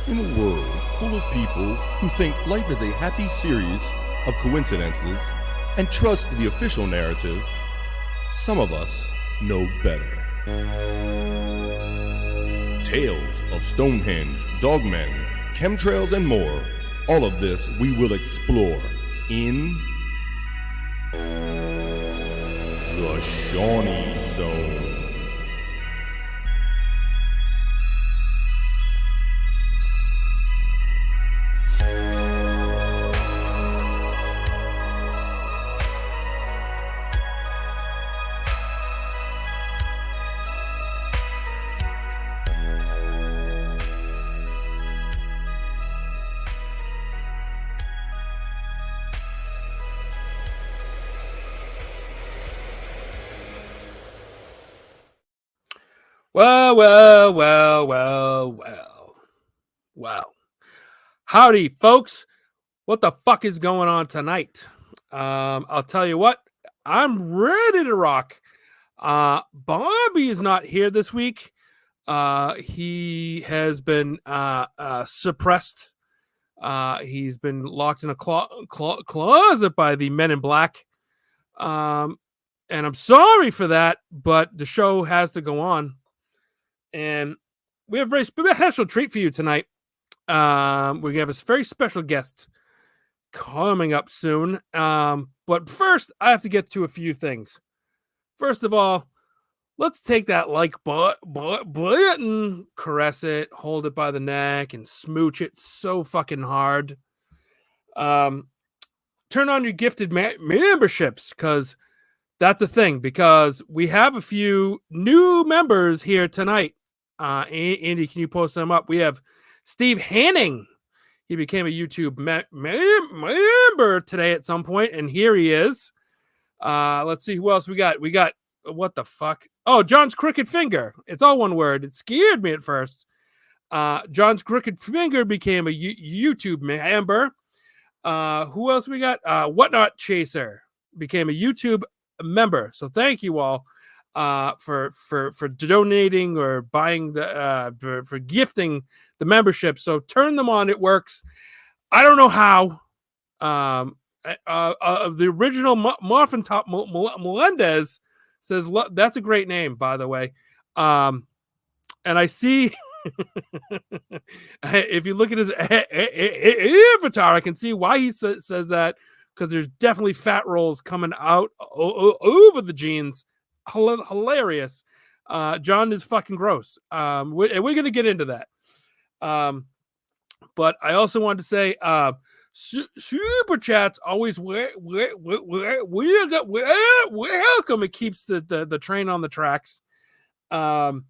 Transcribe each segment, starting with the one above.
In a world full of people who think life is a happy series of coincidences and trust the official narrative, some of us know better. Tales of Stonehenge, dogmen, chemtrails, and more. All of this we will explore in the Seany Zone. Well. Howdy, folks. What the fuck is going on tonight? I'll tell you what, I'm ready to rock. Bobby is not here this week. He has been suppressed. He's been locked in a closet by the Men in Black. And I'm sorry for that, but the show has to go on. And we have a very special treat for you tonight. We're going to have a very special guest coming up soon. But first, I have to get to a few things. First of all, let's take that like button, caress it, hold it by the neck, and smooch it so fucking hard. Turn on your gifted memberships, because that's a thing, because we have a few new members here tonight. Andy, can you post them up? We have Steve Hanning. He became a YouTube member today at some point, and here he is. Let's see who else we got. We got, what the fuck? Oh, John's Crooked Finger. It's all one word. It scared me at first. John's Crooked Finger became a YouTube member. Who else we got? Whatnot Chaser became a YouTube member. So thank you all for donating or buying the for gifting the membership. So turn them on. It works. I don't know how. The original Muffin Top Melendez says that's a great name, by the way. And I see if you look at his avatar, I can see why he says that, because there's definitely fat rolls coming out over the jeans. Hilarious. John is fucking gross. We're going to get into that. But I also wanted to say, super chats always welcome. It keeps the train on the tracks. I'd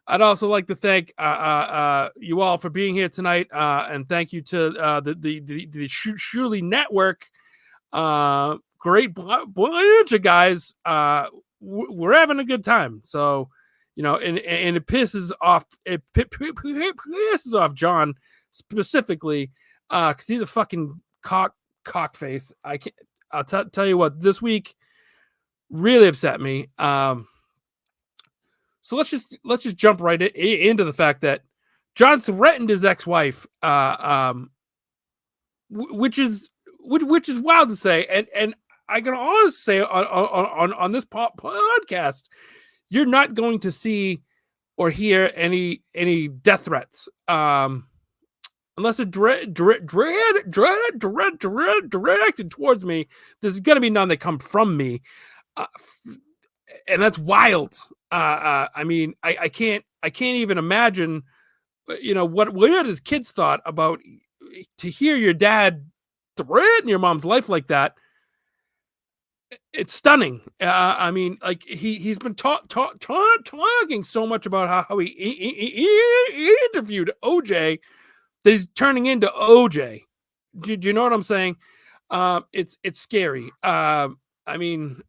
also like to thank you all for being here tonight, and thank you to the Shuli Network. Great bunch of guys. We're having a good time. So, you know, and it pisses off. It pisses off John specifically, because he's a fucking cock face. I can't. I'll tell you what. This week really upset me. So let's just jump right into the fact that John threatened his ex-wife, which is wild to say, and I can honestly say on this podcast, you're not going to see or hear any death threats, unless it's directed towards me. There's going to be none that come from me, and that's wild. I mean, I can't even imagine, you know, what his kids thought about to hear your dad threaten your mom's life like that. It's stunning. I mean, like he's been talking so much about how he interviewed OJ that he's turning into OJ. Do you know what I'm saying? It's scary. I mean,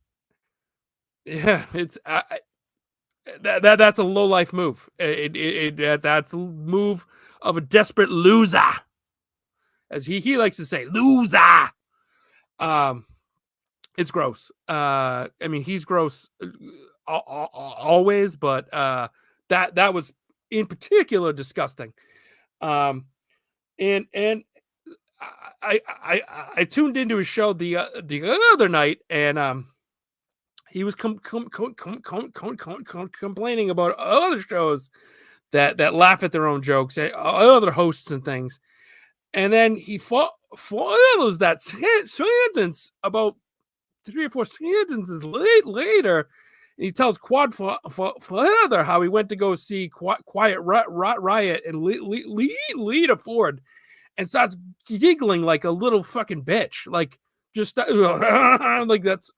yeah, it's that's a low life move. That's a move of a desperate loser, as he likes to say, loser. It's gross. I mean, he's gross always, but that was in particular disgusting. and I tuned into his show the other night, and he was complaining about other shows that laugh at their own jokes, other hosts and things, and then he follows that sentence about 3 or 4 sentences later. And he tells Quad Father how he went to go see Quiet Riot and Lita Ford, and starts giggling like a little fucking bitch, like just like that's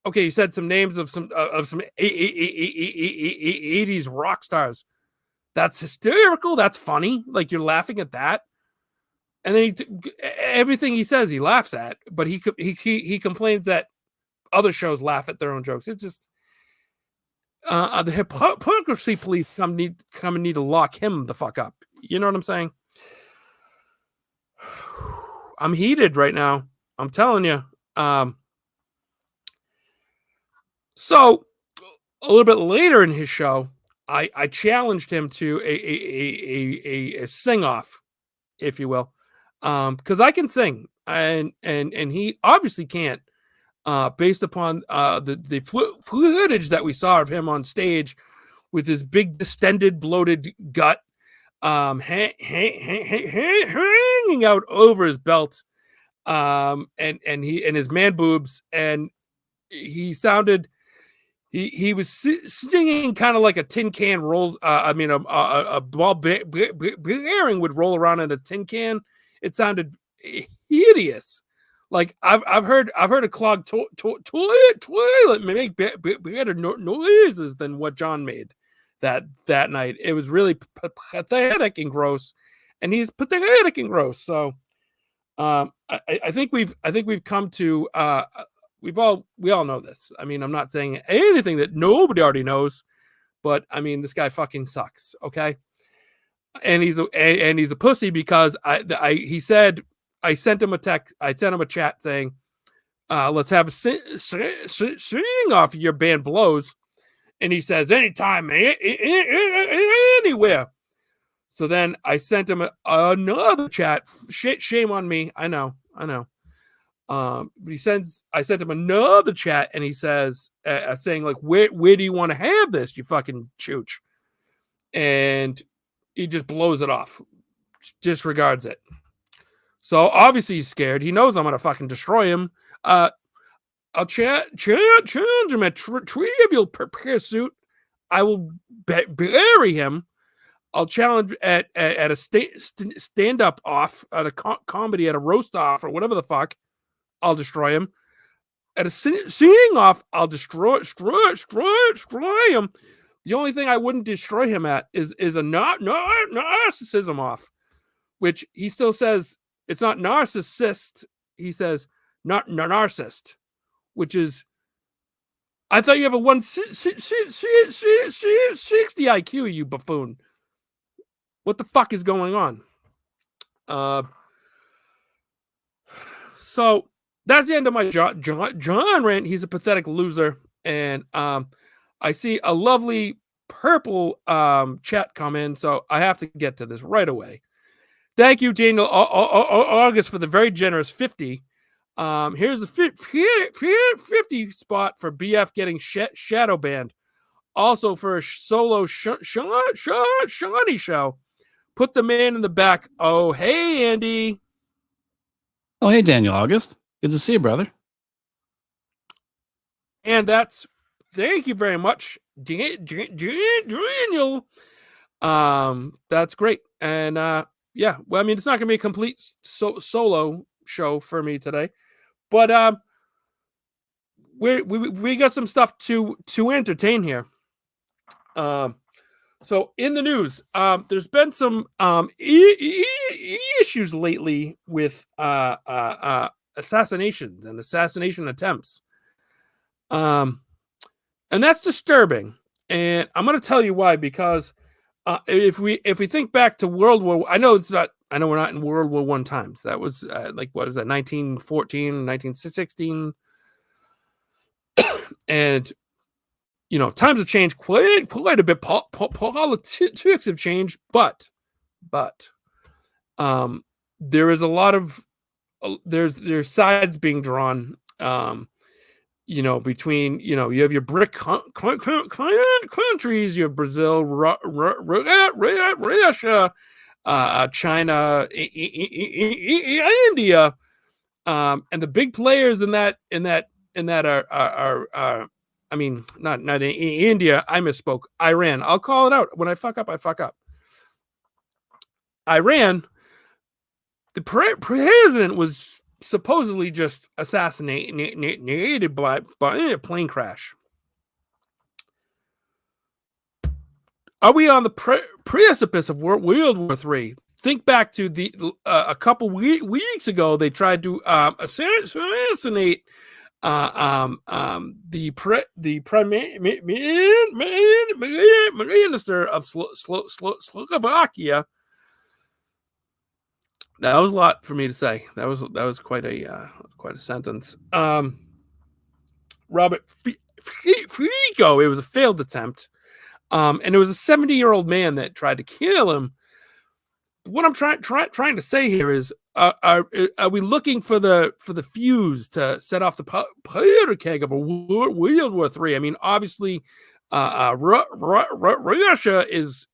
okay. He said some names of some 80s rock stars. That's hysterical. That's funny. Like you're laughing at that, and then everything he says he laughs at, but he complains that other shows laugh at their own jokes. It's just the hypocrisy police come and need to lock him the fuck up. You know what I'm saying? I'm heated right now. I'm telling you. So a little bit later in his show, I challenged him to a sing off, if you will, because I can sing, and he obviously can't. Based upon the footage that we saw of him on stage with his big distended bloated gut hanging out over his belt, and his man boobs, and he sounded he was singing kind of like a tin can roll. A ball bearing would roll around in a tin can. It sounded hideous. Like I've heard a clogged toilet make better noises than what John made that night. It was really pathetic and gross, and he's pathetic and gross. So I think we've come to we all know this. I mean, I'm not saying anything that nobody already knows, but I mean, this guy fucking sucks. Okay, and he's a pussy because he said. I sent him a text. I sent him a chat saying, let's have a sing off. Your band blows. And he says, anytime, anywhere. So then I sent him another chat. Shame on me. I know. But I sent him another chat, and he says, saying like, where do you want to have this, you fucking chooch? And he just blows it off. Disregards it. So obviously he's scared. He knows I'm going to fucking destroy him. I'll challenge him at Trivial Pursuit. I will bury him. I'll challenge at a stand-up off, at a comedy, at a roast off, or whatever the fuck. I'll destroy him. At a singing off, I'll destroy him. The only thing I wouldn't destroy him at is a narcissism off, which he still says. It's not narcissist. He says not narcissist, which is. I thought you have a 160 IQ, you buffoon. What the fuck is going on? So that's the end of my John rant. He's a pathetic loser, and I see a lovely purple chat come in, so I have to get to this right away. Thank you, Daniel August, for the very generous 50. Here's a 50 spot for BF getting shadow banned. Also for a solo Shawnee show. Put the man in the back. Oh, hey, Andy. Oh, hey, Daniel August. Good to see you, brother. And thank you very much, Daniel. That's great. And yeah, well, I mean, it's not going to be a complete solo show for me today, but we got some stuff to entertain here. So in the news, there's been some issues lately with assassinations and assassination attempts, and that's disturbing. And I'm going to tell you why, because if we think back to World War, I know we're not in World War I times. That was like, what is that, 1914, 1916, and you know, times have changed quite a bit. Politics have changed, but there is a lot of there's sides being drawn. Between, you have your BRIC countries, you have Brazil, Russia, China, India, and the big players in that are I mean, not India. I misspoke. Iran. I'll call it out. When I fuck up, I fuck up. Iran. The president was supposedly just assassinated by a plane crash. Are we on the precipice of World War III? Think back to a couple weeks ago. They tried to assassinate the prime minister of Slovakia. That was a lot for me to say. That was quite a sentence. Robert Rico. It was a failed attempt, and it was a 70-year-old man that tried to kill him. What I'm trying to say here is, are we looking for the fuse to set off the powder keg of a World War III? I mean, obviously, Russia is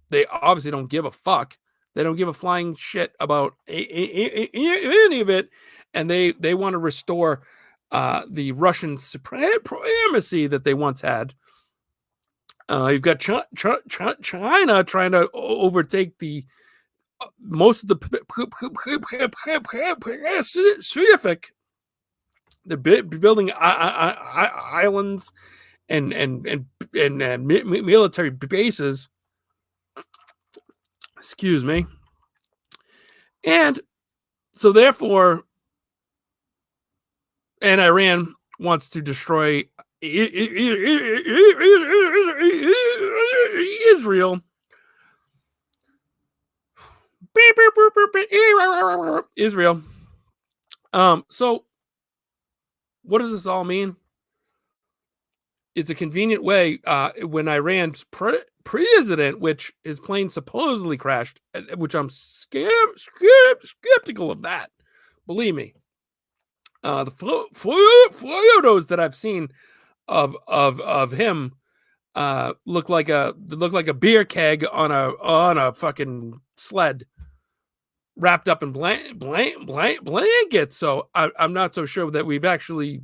they obviously don't give a fuck. They don't give a flying shit about any of it, and they want to restore the Russian supremacy that they once had. You've got China trying to overtake most of the Pacific. They're building islands and military bases. Excuse me. And so therefore, and Iran wants to destroy Israel. Israel. So what does this all mean? It's a convenient way when Iran's president, which his plane supposedly crashed, which I'm skeptical of that. Believe me. The photos that I've seen of him look like a beer keg on a fucking sled, wrapped up in blankets. So I'm not so sure that have we actually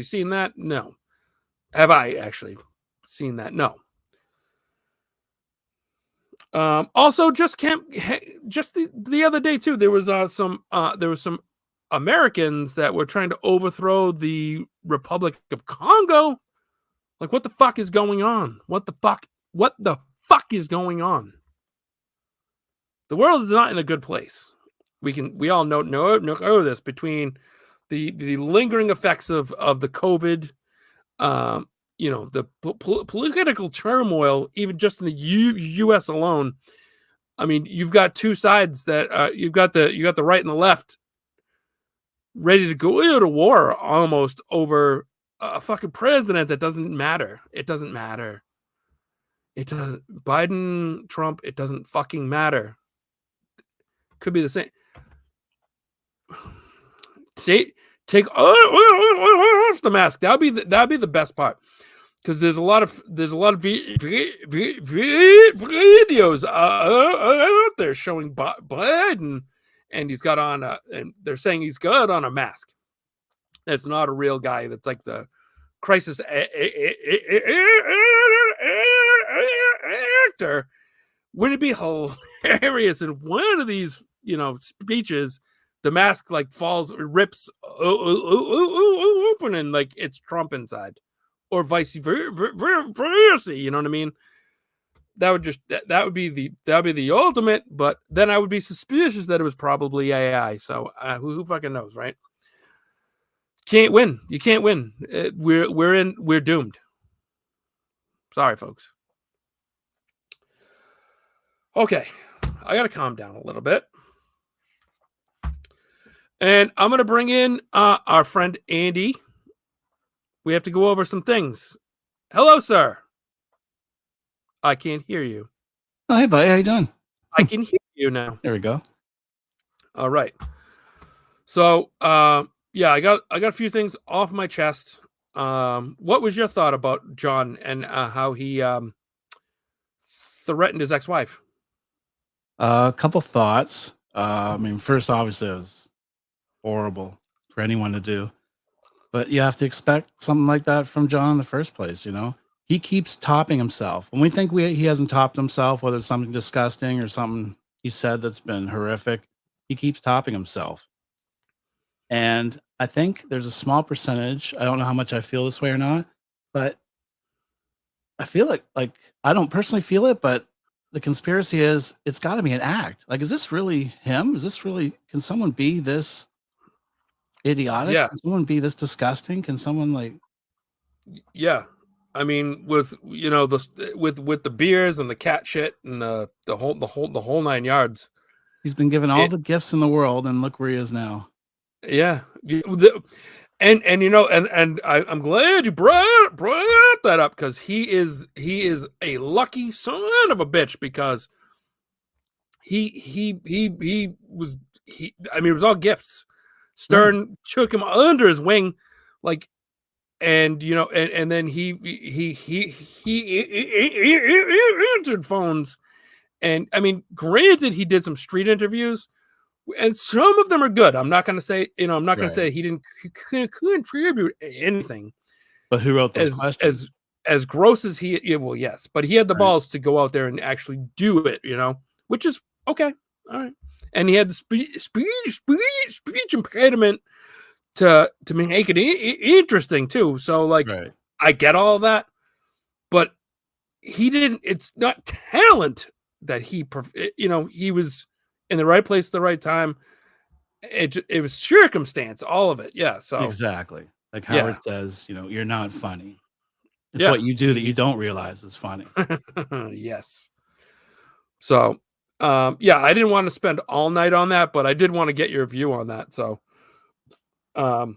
seen that? No. Have I actually seen that? No. Also, just the other day too, there was some Americans that were trying to overthrow the Republic of Congo. Like, what the fuck is going on? What the fuck is going on? The world is not in a good place. We all know this, between the lingering effects of the COVID, the political turmoil, even just in the U.S. alone. I mean, you've got two sides that you've got the right and the left ready to go into war almost over a fucking president that doesn't matter. It doesn't matter. It doesn't. Biden, Trump, it doesn't fucking matter. Could be the same. Take off the mask. That'd be the best part, because there's a lot of videos out there showing Biden, and he's got on and they're saying he's got on a mask. That's not a real guy. That's like the crisis actor. Wouldn't it be hilarious in one of these, speeches, the mask like falls, rips open, and like it's Trump inside, or vice versa? You know what I mean? That would be the ultimate. But then I would be suspicious that it was probably AI. So who fucking knows, right? Can't win. You can't win. We're doomed. Sorry, folks. Okay, I gotta calm down a little bit, and I'm gonna bring in our friend Andy. We have to go over some things. Hello, sir. I can't hear you. Oh, hey, buddy. How you doing? I can hear you now. There we go. All right. So, yeah, I got a few things off my chest. What was your thought about John and how he threatened his ex-wife? A couple thoughts. I mean, first, obviously, it was horrible for anyone to do, but you have to expect something like that from John in the first place. You know, he keeps topping himself. When we think he hasn't topped himself, whether it's something disgusting or something he said that's been horrific, he keeps topping himself. And I think there's a small percentage. I don't know how much I feel this way or not, but I feel like I don't personally feel it, but the conspiracy is it's got to be an act. Like, is this really him? Is this really? Can someone be this idiotic? Yeah. Can someone be this disgusting? Can someone like? Yeah, I mean, with with the beers and the cat shit and the whole 9 yards. He's been given all the gifts in the world, and look where he is now. Yeah, and I'm glad you brought that up, because he is a lucky son of a bitch, because he was I mean, it was all gifts. Stern took him under his wing, like, and and then he answered phones, and I mean, granted, he did some street interviews, and some of them are good. I'm not going to say, I'm not going to say he didn't contribute anything. But who wrote those questions? As gross as well, yes, but he had the balls to go out there and actually do it, which is okay. All right. And he had the speech impediment to make it interesting too. So, like, I get all of that, but he didn't. It's not talent that he was in the right place at the right time. It was circumstance, all of it. Yeah. So exactly, like Howard says, you're not funny. It's what you do that you don't realize is funny. Yes. So, yeah, I didn't want to spend all night on that, but I did want to get your view on that. So, so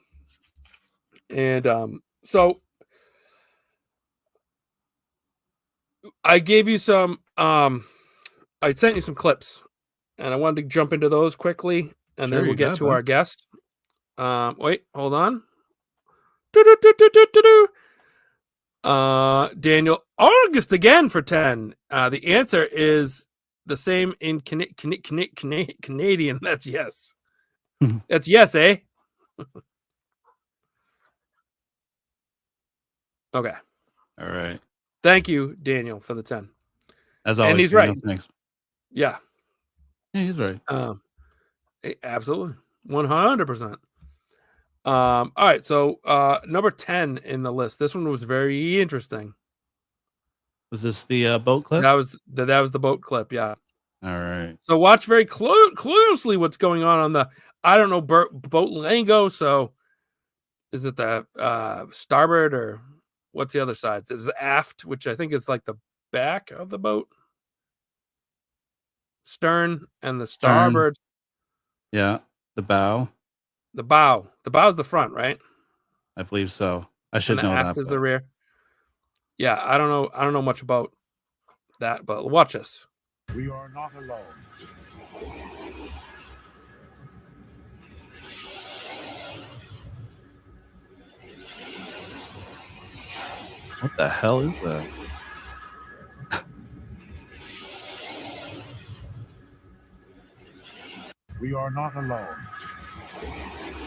I gave you some, I sent you some clips, and I wanted to jump into those quickly, and then we'll get to our guest. Wait, hold on. Daniel, August again for 10. The answer is the same in Canadian. That's yes. That's yes, eh? Okay. All right. Thank you, Daniel, for the 10. As always, and he's right. Thanks. Yeah. Yeah, he's right. Absolutely. 100%. All right. So, number 10 in the list. This one was very interesting. Was this the boat clip? That was the boat clip. Yeah. All right. So watch very closely what's going on the, I don't know, boat lingo. So is it the starboard, or what's the other side? Is it aft, which I think is like the back of the boat? Stern and the starboard. Yeah. The bow. The bow. The bow is the front, right? I believe so. I should know that. Aft is the rear. Yeah, I don't know much about that, but watch this. We are not alone. What the hell is that? We are not alone.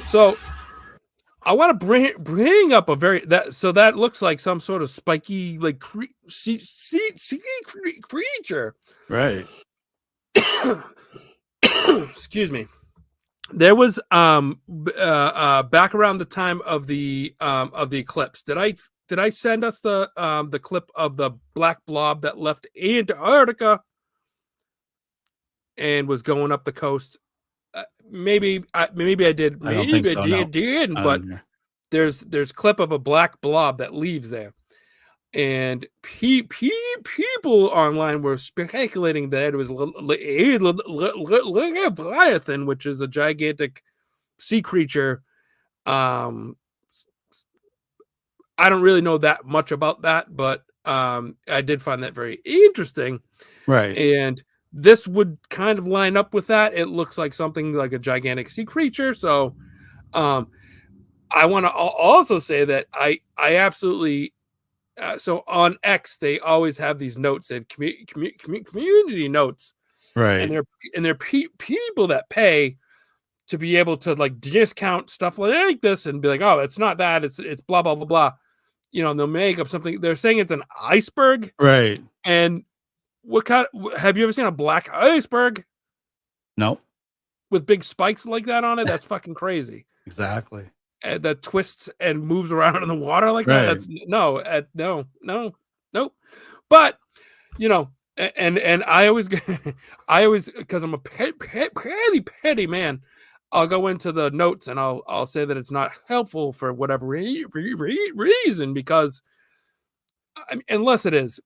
So I want to bring up a so that looks like some sort of spiky, like, sea creature. Right. Excuse me. There was back around the time of the eclipse. Did I send us the clip of the black blob that left Antarctica and was going up the coast? Maybe I did. Maybe I didn't. But there's clip of a black blob that leaves there, and people online were speculating that it was Leviathan, which is a gigantic sea creature. I don't really know that much about that, but I did find that very interesting. Right. And this would kind of line up with that. It looks like something like a gigantic sea creature. So I want to also say that I absolutely so on X they always have these notes. They have community notes, Right. and they're people that pay to be able to like discount stuff like this and be like, oh, it's not that, it's blah blah blah blah. And they'll make up something. They're saying it's an iceberg, Right. and what kind? Have you ever seen a black iceberg? Nope. With big spikes like that on it? That's fucking crazy. Exactly. That twists and moves around in the water like that. That's no. But and I always because I'm a petty man. I'll go into the notes and I'll say that it's not helpful for whatever reason, because unless it is,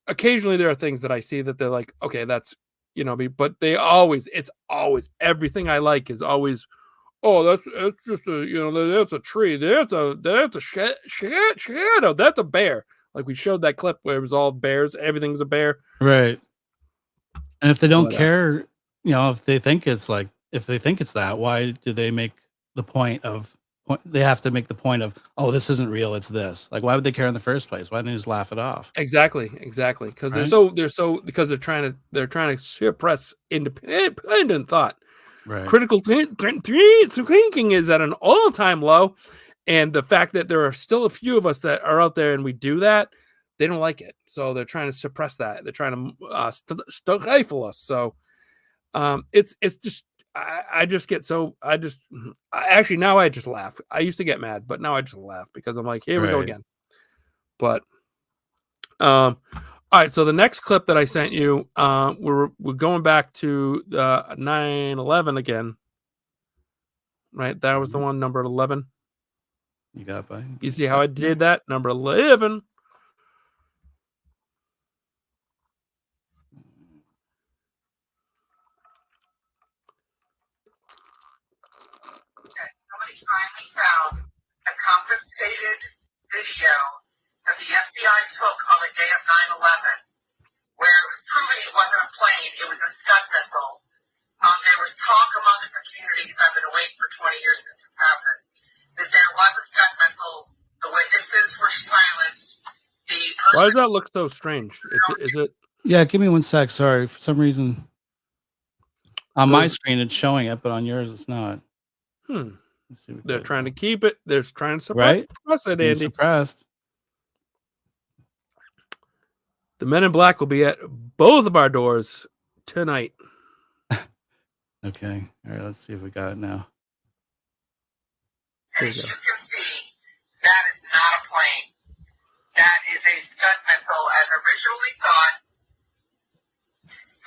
occasionally there are things that I see that they're like, okay, that's but it's always everything I like is always, oh, that's just that's a tree, that's a shadow, that's a bear. Like we showed that clip where it was all bears, everything's a bear, right? And if they don't care, if they think it's that, why do they make the point of? They have to make the point of, oh, this isn't real, it's this. Like, why would they care in the first place? Why didn't they just laugh it off? Exactly, because because they're trying to suppress independent thought. Right. Critical thinking is at an all-time low, and the fact that there are still a few of us that are out there and we do that, they don't like it, so they're trying to suppress that. They're trying to stifle us. So it's just I just get so actually now I just laugh. I used to get mad, but now I just laugh because I'm like, here we go again. But all right, so the next clip that I sent you, we're going back to the 9/11 again. Right, that was the one, number 11. You got it, buddy. You see how I did that? Number 11. Somebody finally found a confiscated video that the FBI took on the day of 9/11, where it was proving it wasn't a plane, it was a Scud missile. There was talk amongst the community, because I've been awake for 20 years since this happened, that there was a Scud missile. The witnesses were silenced. The person. Why does that look so strange? Is it? Yeah, give me 1 sec. Sorry, for some reason on my screen it's showing it, but on yours it's not. They're trying to keep it. They're trying to suppress it, Andy. Suppressed. The Men in Black will be at both of our doors tonight. Okay. All right, let's see if we got it now. As you can see, that is not a plane. That is a Scud missile, as originally thought.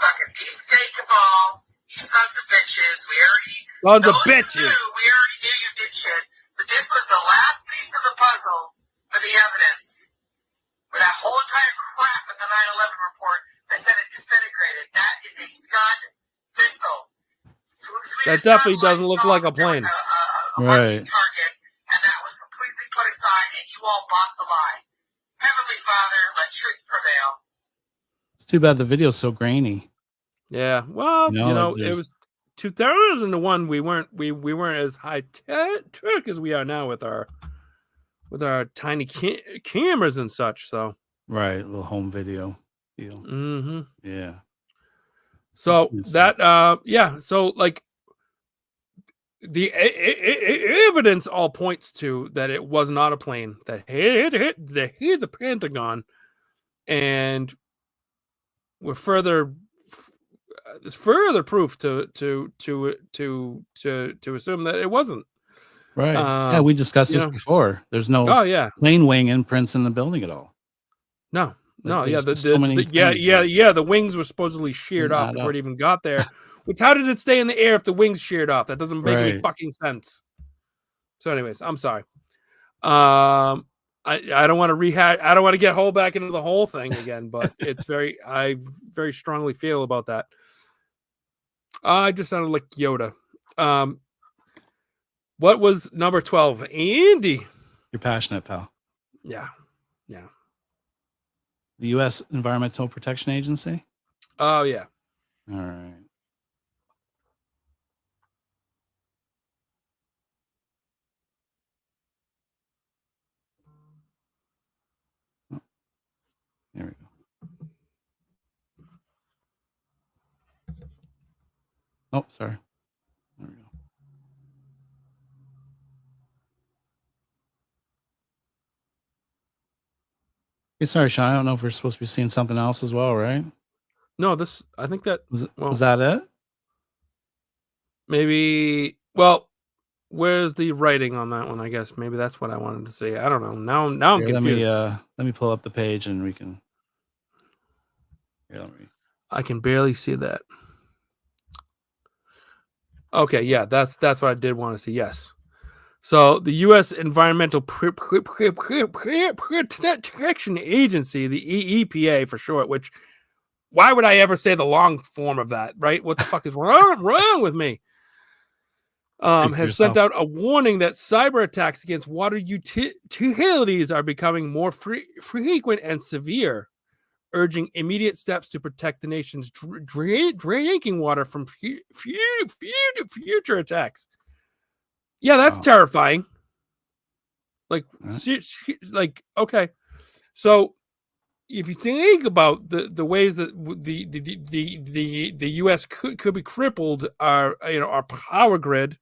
Fucking deep state cabal, you sons of bitches. We already knew you did shit, but this was the last piece of the puzzle for the evidence. For that whole entire crap of the 9/11 report, they said it disintegrated. That is a Scud missile. That definitely doesn't look like a plane. Right. Target, and that was completely put aside, and you all bought the lie. Heavenly Father, let truth prevail. It's too bad the video's so grainy. Yeah, well, it was 2001. We weren't as high tech as we are now with our tiny cameras and such. So right, a little home video deal. Mm-hmm. Yeah. So that so like the evidence all points to that it was not a plane that hit the Pentagon, and we're further proof to assume that it wasn't. Right. Yeah, we discussed this before. There's no plane wing imprints in the building at all. No. The the wings were supposedly sheared off before it even got there. Which, how did it stay in the air if the wings sheared off? That doesn't make any fucking sense. So, anyways, I'm sorry. I don't want to rehash. I don't want to get whole back into the whole thing again, but I very strongly feel about that. I just sounded like Yoda. What was number 12? Andy. You're passionate, pal. Yeah. The U.S. Environmental Protection Agency. Oh yeah. All right. Oh, there we go. Oh, sorry. There we go. Hey, sorry, Sean. I don't know if we're supposed to be seeing something else as well, right? No, I think that was that it? Maybe. Well, where's the writing on that one? I guess maybe that's what I wanted to say. I don't know. Now I'm Here, confused. Let me pull up the page and we can. Here, I can barely see that. Okay, yeah, that's what I did want to see. Yes. So the U.S. Environmental Protection Agency, the EPA for short, which why would I ever say the long form of that, right? What the fuck is wrong with me? Has sent out a warning that cyber attacks against water utilities are becoming more frequent and severe, urging immediate steps to protect the nation's drinking water from future attacks. Yeah, that's terrifying. Like, okay. So if you think about the ways that the U.S. could be crippled, our power grid,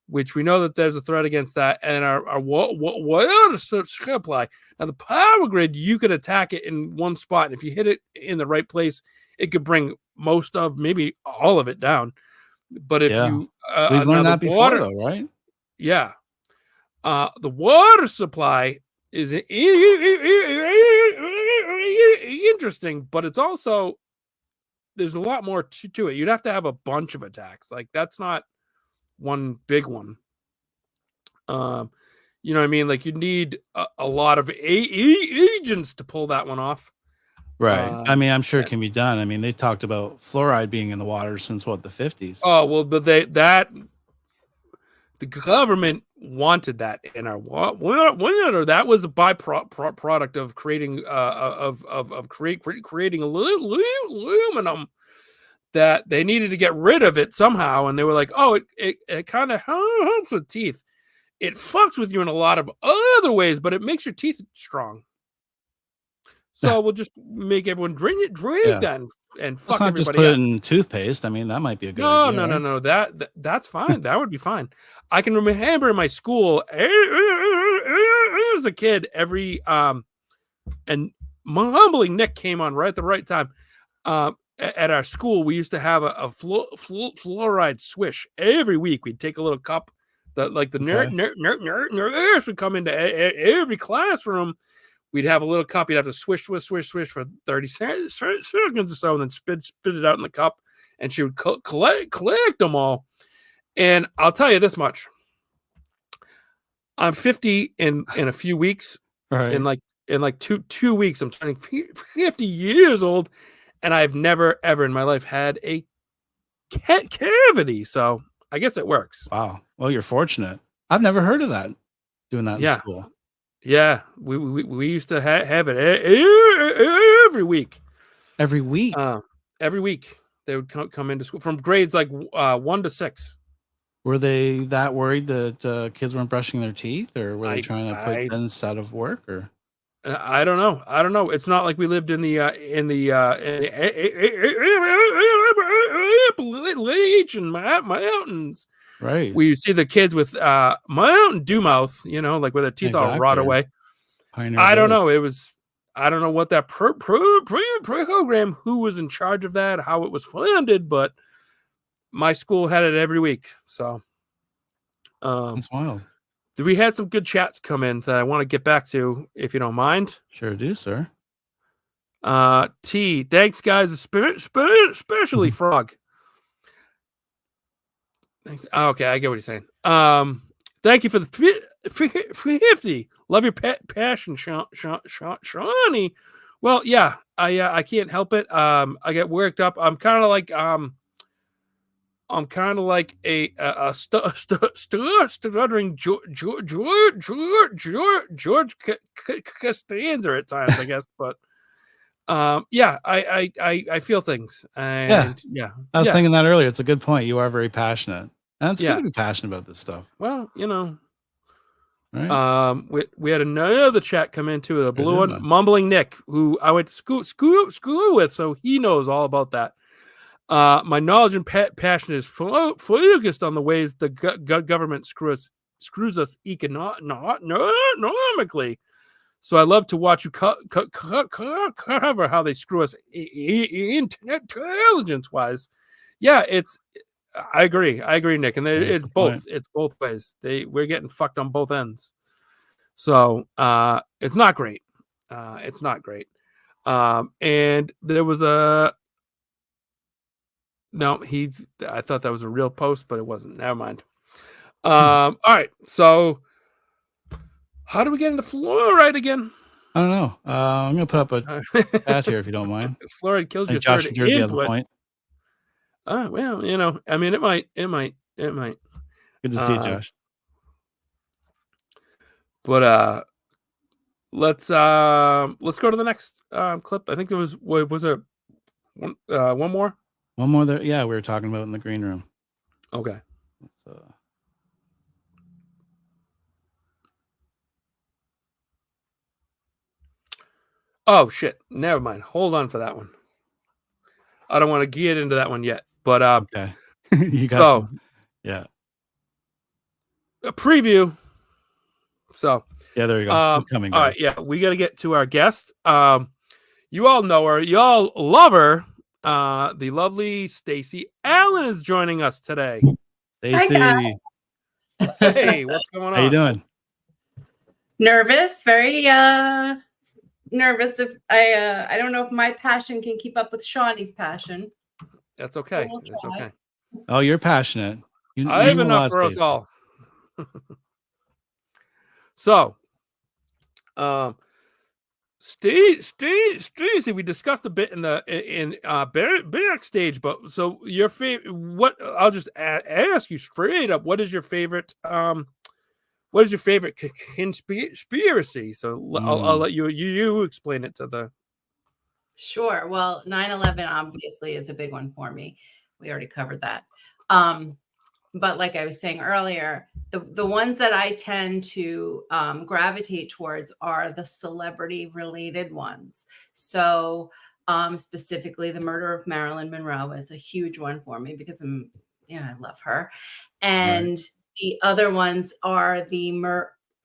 which we know that there's a threat against that, and our water supply. Now, the power grid, you could attack it in one spot, and if you hit it in the right place, it could bring most of, maybe all of it down. But if you we've learned that before, though, right? Yeah. The water supply is interesting, but it's also, there's a lot more to it. You'd have to have a bunch of attacks. Like, that's not one big one. You know what I mean? Like, you need a lot of agents to pull that one off. Right. I mean, I'm sure it can be done. I mean, they talked about fluoride being in the water since the 50s. Oh, well, but the government wanted that in our water. That was a byproduct of creating creating aluminum, that they needed to get rid of it somehow, and they were like, oh, it kind of helps with teeth. It fucks with you in a lot of other ways, but it makes your teeth strong. So we'll just make everyone drink that and fuck everybody just put it in toothpaste. I mean, that might be a good idea. No. That's fine. That would be fine. I can remember in my school as a kid, and mumbling Nick came on right at the right time. At our school, we used to have a fluoride swish every week. We'd take a little cup. The nerds would come into every classroom. We'd have a little cup. You'd have to swish for 30 seconds or so, and then spit it out in the cup. And she would collect them all. And I'll tell you this much: I'm 50 in a few weeks. Right. In like 2 weeks, I'm turning 50 years old, and I've never ever in my life had a cavity. So I guess it works. Wow. Well, you're fortunate. I've never heard of that. Doing that in school. Yeah, we used to have it every week. Every week. Every week they would come into school from grades like 1 to 6. Were they that worried that kids weren't brushing their teeth, or were they trying to put parents out of work? Or I don't know. It's not like we lived in the Appalachian mountains. Right. We see the kids with Mountain Dew mouth, like where their teeth all rot away. I don't know. I don't know what that program, who was in charge of that, how it was funded, but my school had it every week. So that's wild. We had some good chats come in that I want to get back to, if you don't mind. Sure do, sir. T, thanks, guys, especially Frog. Thanks. Okay, I get what you're saying. Thank you for the 50. Love your passion, Shawnee. Well, yeah, I can't help it. I get worked up. I'm kind of like a stuttering George Costanza at times, I guess. But Yeah, I feel things, and yeah, I was thinking that earlier. It's a good point. You are very passionate, and it's good Yeah. to be passionate about this stuff. Well, Right? We had another chat come into the blue did, one, man. Mumbling Nick, who I went to school with, so he knows all about that. My knowledge and passion is focused on the ways the government screws us economically. So I love to watch you cover how they screw us intelligence wise. Yeah, I agree, Nick, and it's both. It's both ways. We're getting fucked on both ends. So it's not great. It's not great. And there was I thought that was a real post, but it wasn't. Never mind. All right. So how do we get into fluoride again? I don't know. I'm gonna put up a chat here if you don't mind. Fluoride kills your Josh third from Jersey has a input. point. Well, I mean, it might. Good to see you, Josh. But let's go to the next clip. I think there was it one more? One more there. Yeah, we were talking about in the green room. Okay. Oh shit! Never mind. Hold on for that one. I don't want to get into that one yet. But okay, you got yeah, a preview. So yeah, there you go. Coming, guys. All right, yeah, we got to get to our guest. You all know her. You all love her. The lovely Stacy Allen is joining us today. Stacy, hey, what's going on? How you doing? Nervous, very nervous. If I don't know if my passion can keep up with Shawnee's passion. That's okay. That's okay. Oh, you're passionate. I have enough for us all. So, Stacy, we discussed a bit in backstage, but so your favorite? What I'll just ask you straight up: what is your favorite? What is your favorite conspiracy? So I'll let you explain it to the. Sure. Well, 9/11 obviously is a big one for me. We already covered that. But like I was saying earlier, the ones that I tend to gravitate towards are the celebrity related ones. So specifically the murder of Marilyn Monroe is a huge one for me because I love her. And the other ones are the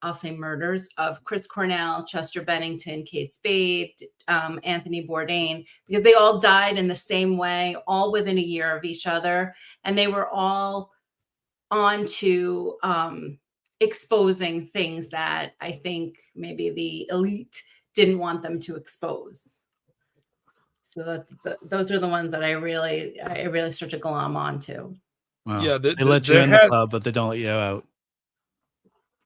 I'll say murders of Chris Cornell, Chester Bennington, Kate Spade, Anthony Bourdain, because they all died in the same way, all within a year of each other. And they were all on to exposing things that I think maybe the elite didn't want them to expose. So those are the ones that I really start to glom onto. Wow. Yeah, they let you in the club, but they don't let you out.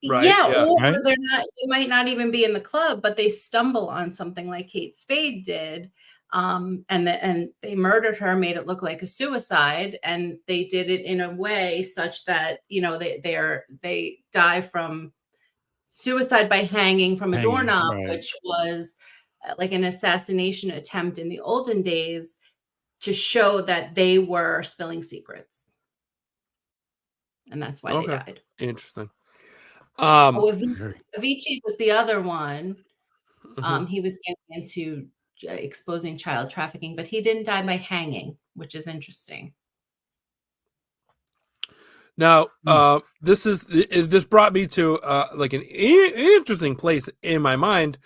Right. Yeah, or they're not. They might not even be in the club, but they stumble on something like Kate Spade did, and they murdered her, made it look like a suicide, and they did it in a way such that they die from suicide by hanging from a doorknob, which was like an assassination attempt in the olden days to show that they were spilling secrets, and that's why they died. Interesting. Avicii was the other one. He was getting into exposing child trafficking, but he didn't die by hanging, which is interesting. Now, this brought me to like an interesting place in my mind,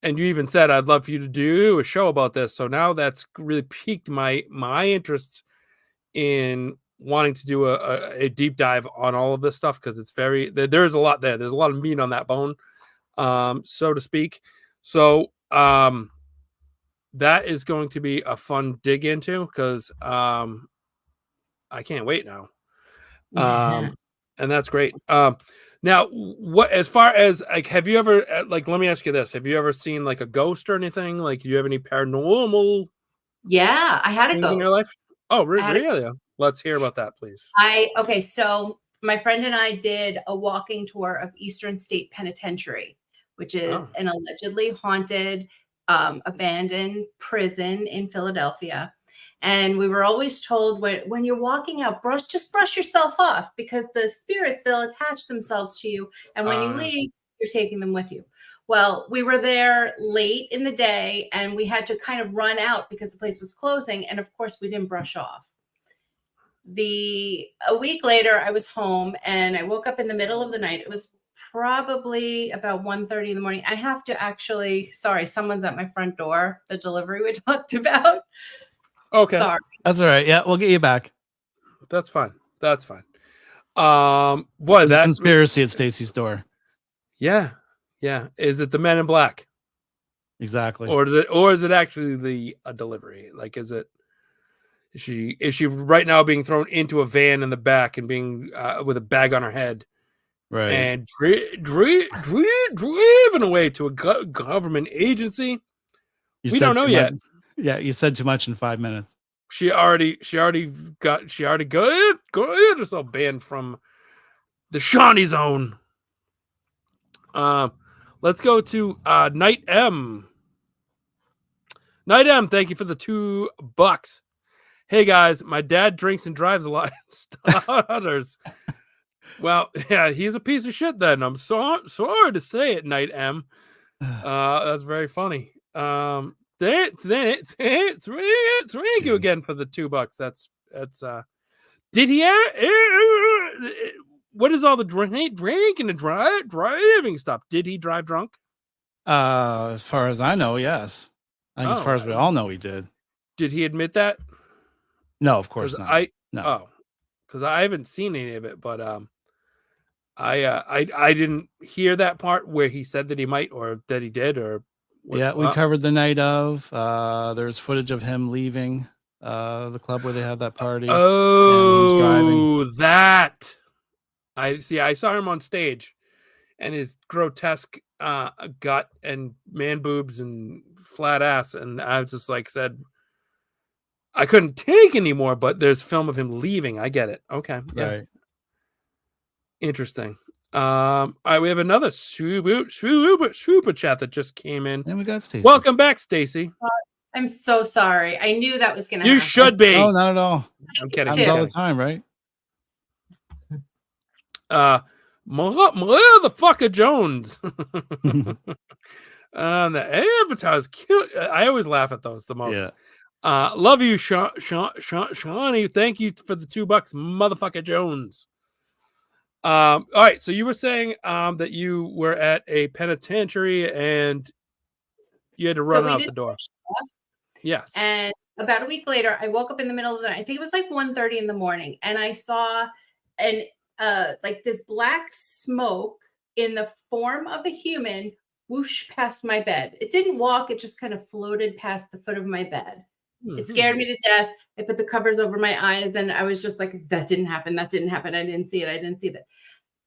and you even said I'd love for you to do a show about this. So now that's really piqued my interest in wanting to do a deep dive on all of this stuff, because it's there's a lot there. There's a lot of meat on that bone, so to speak. So that is going to be a fun dig into, because I can't wait now. And that's great. Now, what, as far as like, have you ever let me ask you this: have you ever seen like a ghost or anything? Like, do you have any paranormal? Yeah, I had a ghost in your life. Oh, really? Let's hear about that, please. So my friend and I did a walking tour of Eastern State Penitentiary, which is an allegedly haunted abandoned prison in Philadelphia. And we were always told when you're walking out, just brush yourself off, because the spirits, they'll attach themselves to you. And when you leave, you're taking them with you. Well, we were there late in the day and we had to kind of run out because the place was closing. And of course we didn't brush off. A week later, I was home and I woke up in the middle of the night. It was probably about 1:30 in the morning. I have to actually, sorry, someone's at my front door, the delivery we talked about. Okay. Sorry. That's all right. Yeah, we'll get you back. That's fine. That's fine. There's a conspiracy at Stacy's door. Yeah. Yeah. Is it the Men in Black? Exactly. Or is it actually a delivery? Like, is she right now being thrown into a van in the back and being with a bag on her head, right, and driven away to a government agency? We don't know yet. Yeah, you said too much in 5 minutes. She already got herself banned from the Seany Zone. Let's go to Night M. Night M, thank you for the $2. Hey guys, my dad drinks and drives a lot. Stutters. Well, yeah, he's a piece of shit then. I'm sorry to say it, Night M. That's very funny. Thank you again for the $2. That's did he what is all the drinking and driving stuff? Did he drive drunk? As far as I know, yes. I think as far as we all know, he did. Did he admit that? No, of course not. No. Because I haven't seen any of it, but I didn't hear that part where he said that he might or that he did or yeah, we covered the night of. There's footage of him leaving the club where they had that party. Oh, that I see. I saw him on stage, and his grotesque gut and man boobs and flat ass, and I was just like said, I couldn't take anymore. But there's film of him leaving. I get it. Okay, yeah, right. Interesting. All right, we have another super chat that just came in. And we got Stacy. Welcome back, Stacy. I'm so sorry. I knew that was going to happen. You should be. No, not at all. I'm kidding. Happens all the time, right? Motherfucker Jones. The avatars cute. I always laugh at those the most. Yeah. Love you, Shawnee. Thank you for the $2, motherfucker Jones. All right, so you were saying that you were at a penitentiary and you had to run out the door. Yes. And about a week later, I woke up in the middle of the night. I think it was like 1:30 in the morning, and I saw like this black smoke in the form of a human whoosh past my bed. It didn't walk; it just kind of floated past the foot of my bed. Mm-hmm. It scared me to death. I put the covers over my eyes, and I was just like, "That didn't happen. That didn't happen. I didn't see it. I didn't see that."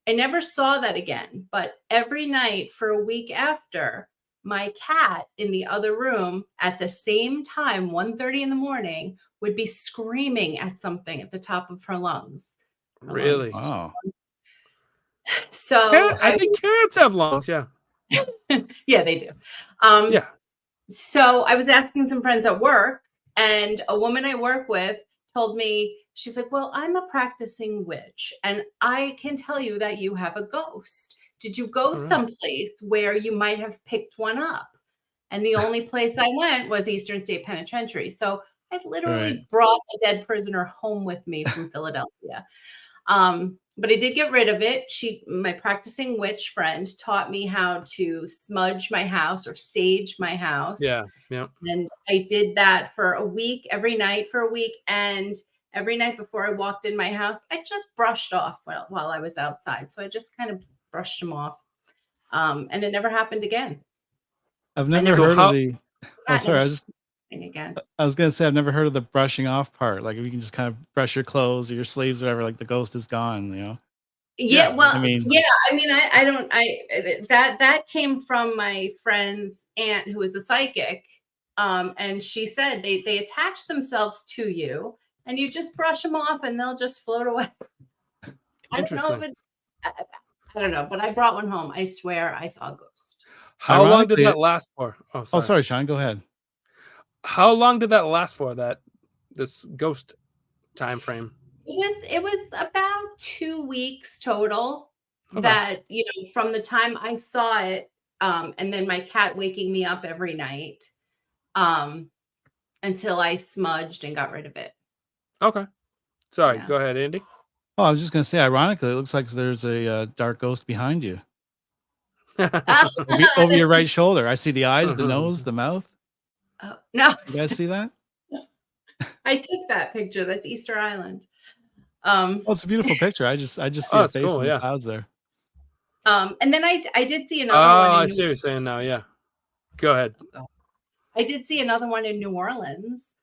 I never saw that again. But every night for a week after, my cat in the other room at the same time, 1:30 in the morning, would be screaming at something at the top of her lungs. Really? Wow. So I think cats have lungs. Yeah. Yeah, they do. Yeah. So I was asking some friends at work, and a woman I work with told me, she's like, well, I'm a practicing witch, and I can tell you that you have a ghost. Did you go someplace where you might have picked one up? And the only place I went was Eastern State Penitentiary. So I literally brought a dead prisoner home with me from Philadelphia. But I did get rid of it. My practicing witch friend taught me how to smudge my house or sage my house. Yeah. Yeah. And I did that for a week, every night for a week. And every night before I walked in my house, I just brushed off while I was outside. So I just kind of brushed them off. And it never happened again. I've never heard of the. Oh, sorry. I was going to say, I've never heard of the brushing off part. Like, if you can just kind of brush your clothes or your sleeves or whatever, like the ghost is gone, you know? Yeah. Well, that came from my friend's aunt who is a psychic. And she said they attach themselves to you and you just brush them off and they'll just float away. I don't know, but I brought one home. I swear I saw a ghost. How long did Ironically- that last for? Oh, Oh, sorry. sorry, Sean. Go ahead. How long did that last for? This ghost time frame? It was about 2 weeks total. Okay. That, you know, from the time I saw it, and then my cat waking me up every night, until I smudged and got rid of it. Okay. Sorry. Yeah. Go ahead, Andy. Oh, I was just gonna say, ironically, it looks like there's a dark ghost behind you over your right shoulder. I see the eyes, the nose, the mouth. Oh, no, You guys see that? I took that picture. That's Easter Island. Oh, it's a beautiful picture. I just see Oh, a it's face cool, in yeah. the clouds there. And then I did see Oh, another one. I see what you're saying now. Yeah. Go ahead. I did see another one in New Orleans.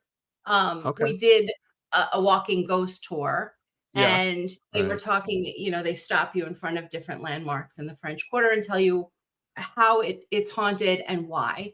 Okay. We did a walking ghost tour, Yeah. and they were Right. talking. You know, they stop you in front of different landmarks in the French Quarter and tell you how it's haunted and why.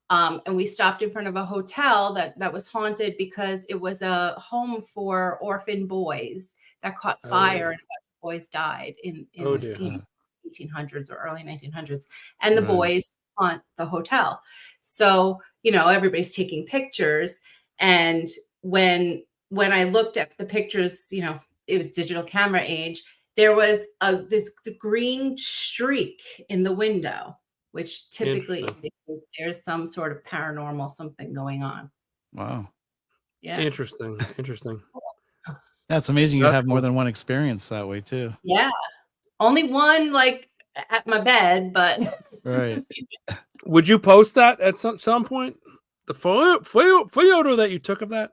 And we stopped in front of a hotel that was haunted because it was a home for orphan boys that caught fire, and a bunch of boys died in Oh, dear. you know, 1800s or early 1900s, and the Right. boys haunt the hotel. So, you know, everybody's taking pictures, and when I looked at the pictures, you know, it was digital camera age, there was this green streak in the window, which typically indicates there's some sort of paranormal something going on. Wow. Yeah. Interesting. That's amazing. You That's have more cool. than one experience that way too. Yeah. Only one like at my bed, but Right. Would you post that at some point? The photo that you took of that?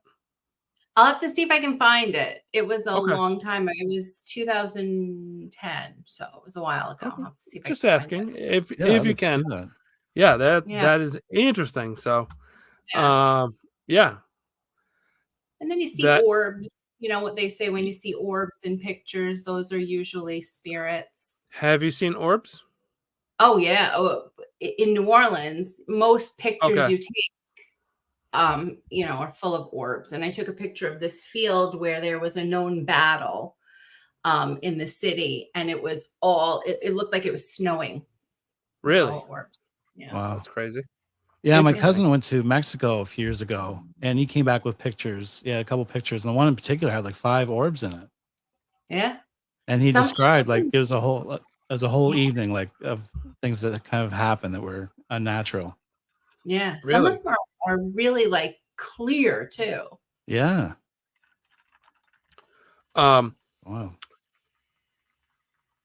I'll have to see if I can find it. It was a Okay. long time. It was 2010, so it was a while ago. Okay. I'll have to see if Just I can find asking it. if Yeah, you I'd like to can. see that. Yeah, Yeah. that is interesting. So, Yeah. yeah. And then you see That- orbs. You know what they say when you see orbs in pictures, those are usually spirits. Have you seen orbs? Oh yeah. Oh, in New Orleans, most pictures Okay. you take, you know, are full of orbs. And I took a picture of this field where there was a known battle in the city, and it was all it looked like it was snowing. Really? All orbs. Yeah. Wow. That's crazy. Yeah, my Interesting. cousin went to Mexico a few years ago, and he came back with pictures. Yeah, a couple pictures, and the one in particular had like 5 orbs in it. Yeah. And he Sometimes- described like it was a whole Yeah. evening like of things that kind of happened that were unnatural. Yeah. Some Really? of them are really like clear too. Yeah. Wow.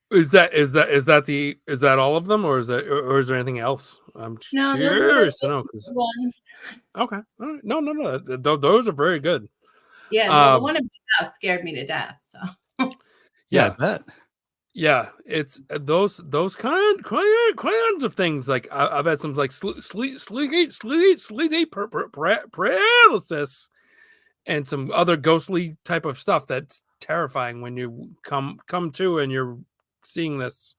Is that all of them, or is there anything else? I'm No, curious to those know. are the ones. Okay. All right. No. Those are very good. Yeah, no, the one in my house scared me to death. So Yeah, I bet. Yeah, it's those kinds of things. Like I've had some like sleep paralysis and some other ghostly type of stuff that's terrifying when you come to and you're seeing this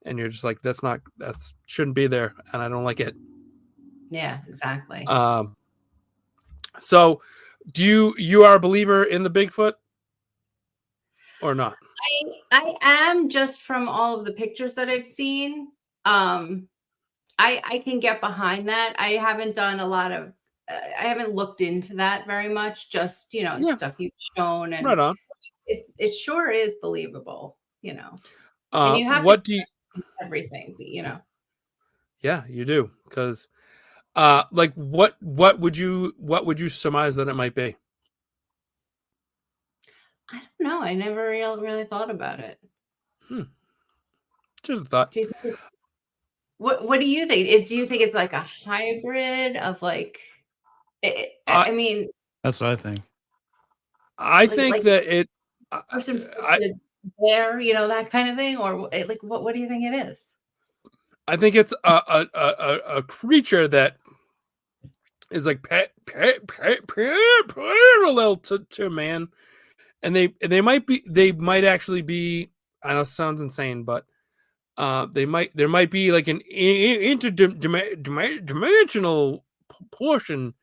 and you're just like that shouldn't be there and I don't like it. yeah, exactly. So do you are a believer in the Bigfoot or not? I am, just from all of the pictures that I've seen. I can get behind that. I haven't done a lot of I haven't looked into that very much, just, you know, Yeah. stuff you've shown, and Right on. it sure is believable, you know. And you have What to do you everything, you know. Yeah, you do. Because like what would you surmise that it might be? I don't know. I never really thought about it. Just a thought. Do you think what do you think? Do you think it's like a hybrid of like I mean, That's what I think. I think like that it person there, you know, that kind of thing, or like what do you think it is? I think it's a creature that is like parallel to man, and they might actually be. I know it sounds insane, but there might be like an interdimensional portion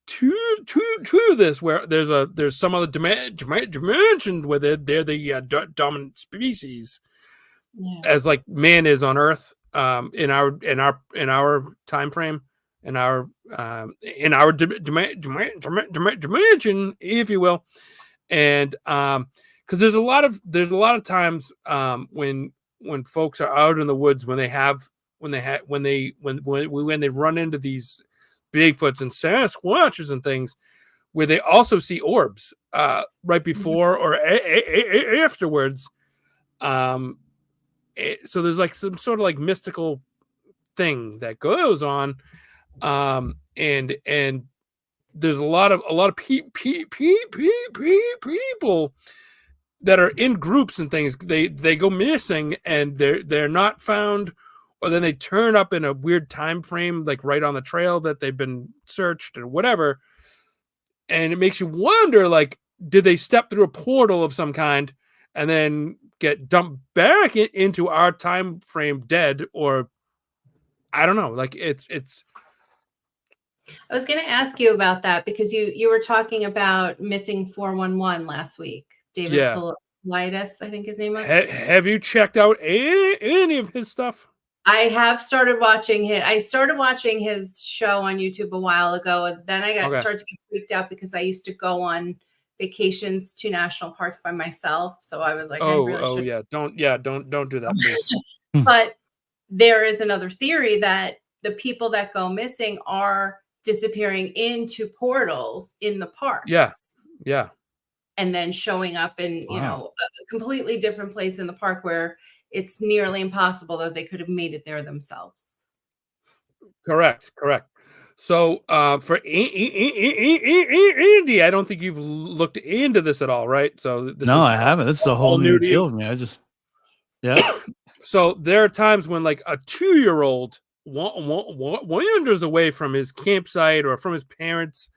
to this, where there's some other dimension where they're the dominant species, Yeah. as like man is on Earth, in our time frame, in our dimension, if you will. And because there's a lot of times when folks are out in the woods, when they run into these Bigfoots and Sasquatches and things, where they also see orbs right before or afterwards. So there's like some sort of like mystical thing that goes on, and there's a lot of people that are in groups and things. They go missing and they're not found, or then they turn up in a weird time frame, like right on the trail that they've been searched or whatever. And it makes you wonder, like, did they step through a portal of some kind and then get dumped back into our time frame dead? Or I don't know. Like it's. I was going to ask you about that because you were talking about missing 411 last week. David Politis, I think his name was. Have you checked out any of his stuff? I have started watching him. I started watching his show on YouTube a while ago, and then I started to get freaked out because I used to go on vacations to national parks by myself. So I was like, don't do that, please. But there is another theory that the people that go missing are disappearing into portals in the parks. Yeah. And then showing up in, a completely different place in the park where it's nearly impossible that they could have made it there themselves. Correct. So for Andy, I don't think you've looked into this at all, right? So I haven't. It's a whole new deal with me. So there are times when like a 2-year-old wanders away from his campsite or from his parents,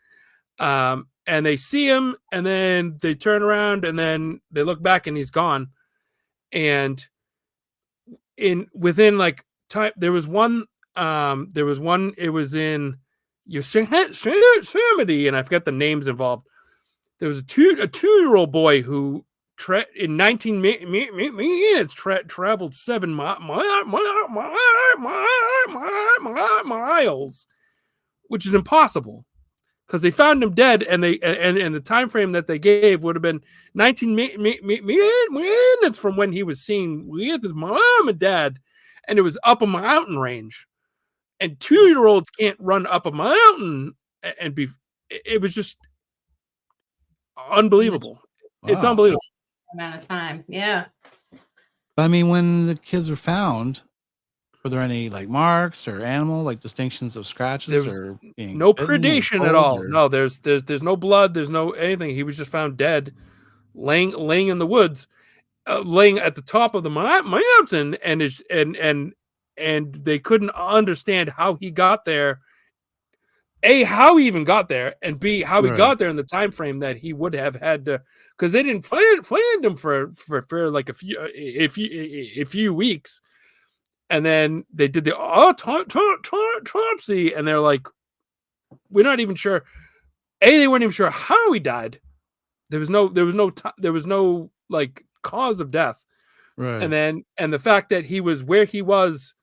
and they see him, and then they turn around, and then they look back, and he's gone. And within like time, there was one. It was in Yosemite, and I forgot the names involved. There was a 2-year-old boy who in 19 minutes traveled 7 miles, which is impossible because they found him dead, and the time frame that they gave would have been 19 minutes from when he was seen with his mom and dad, and it was up a mountain range, and 2-year-olds can't run up a mountain and be. It was just unbelievable. Wow. It's unbelievable. Amount of time, yeah. I mean, when the kids were found, were there any like marks or animal like distinctions of scratches or no predation at all? Or... No, there's no blood, there's no anything. He was just found dead, laying in the woods, laying at the top of the mountain, and they couldn't understand how he got there. A, how he even got there, and B, how he got there in the time frame that he would have had to, because they didn't find him for like a few weeks, and then they did the autopsy, and they're like, we're not even sure. They weren't even sure how he died. There was no like cause of death, right? And the fact that he was where he was,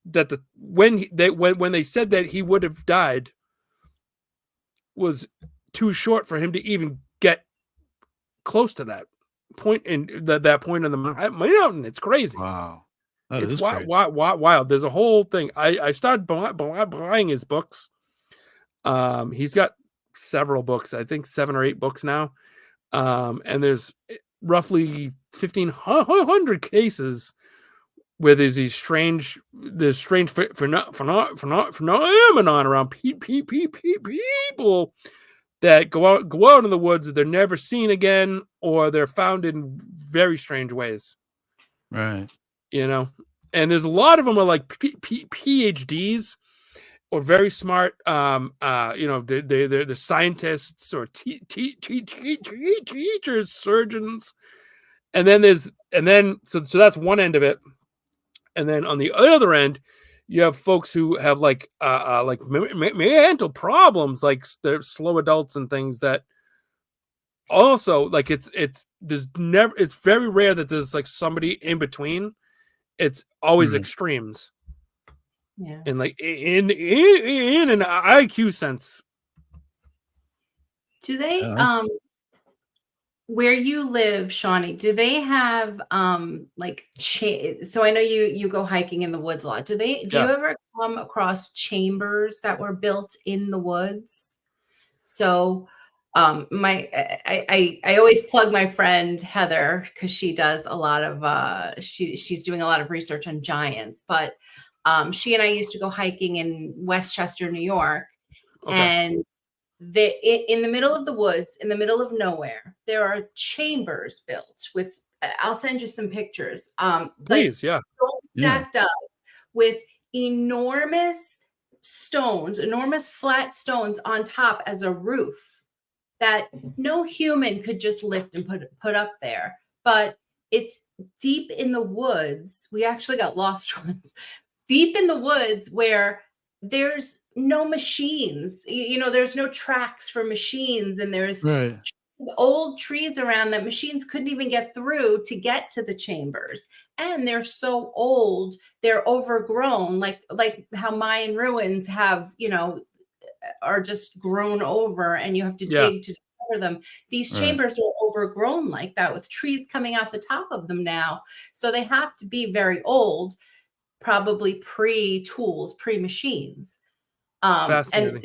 that when they said that he would have died, was too short for him to even get close to that point in that point in the mountain. It's crazy. Wow. It's wild. There's a whole thing. I started buying his books. He's got several books, I think 7 or 8 books now. And there's roughly 1,500 cases where there's these strange phenomenon around people that go out in the woods. They're never seen again, or they're found in very strange ways. Right. And there's a lot of them are like PhDs or very smart. They're scientists or teachers, surgeons, so that's one end of it. And then on the other end, you have folks who have like mental problems, like they're slow adults and things that also like it's very rare that there's like somebody in between. It's always extremes. Yeah. And like in an IQ sense. Do they Yeah, where you live, Shawnee, do they have like so I know you go hiking in the woods a lot. Do you ever come across chambers that were built in the woods? So I always plug my friend Heather because she does a lot of she's doing a lot of research on giants, but she and I used to go hiking in Westchester, New York, and in the middle of the woods, in the middle of nowhere, there are chambers built with. I'll send you some pictures. Please, like stacked up with enormous stones, enormous flat stones on top as a roof that no human could just lift and put up there. But it's deep in the woods. We actually got lost once. Deep in the woods where there's no machines, there's no tracks for machines, and there's old trees around that machines couldn't even get through to get to the chambers. And they're so old, they're overgrown, like how Mayan ruins have, are just grown over, and you have to dig to discover them. These chambers are overgrown like that, with trees coming out the top of them now. So they have to be very old, probably pre-tools, pre-machines. And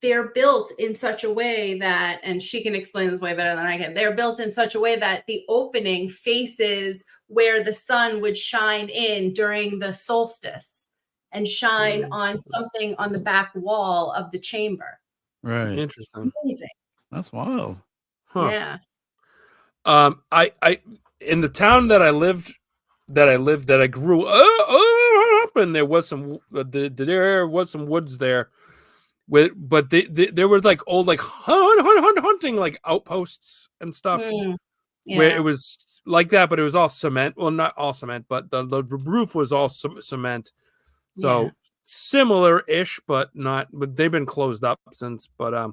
they're built in such a way that, and she can explain this way better than I can, they're built in such a way that the opening faces where the sun would shine in during the solstice and shine on something on the back wall of the chamber. Right. Interesting. Amazing. That's wild. Huh. Yeah. I in the town that I grew up, and there was some woods there, but there were like old like hunting like outposts and stuff where it was like that, but it was all cement. Well, not all cement, but the roof was all cement. So similar-ish, but not. But they've been closed up since. But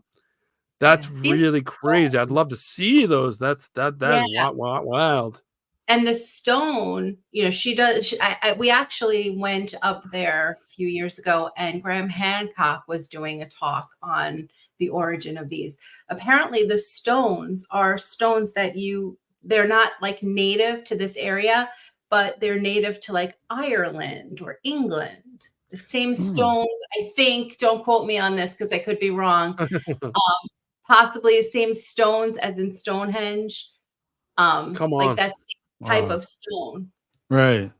that's really crazy. I'd love to see those. That's wild. And the stone, she does. We actually went up there a few years ago, and Graham Hancock was doing a talk on the origin of these. Apparently, the stones are stones that they're not like native to this area, but they're native to like Ireland or England. The same stones, I think. Don't quote me on this because I could be wrong. Possibly the same stones as in Stonehenge. Come on, like that type of stone. Right.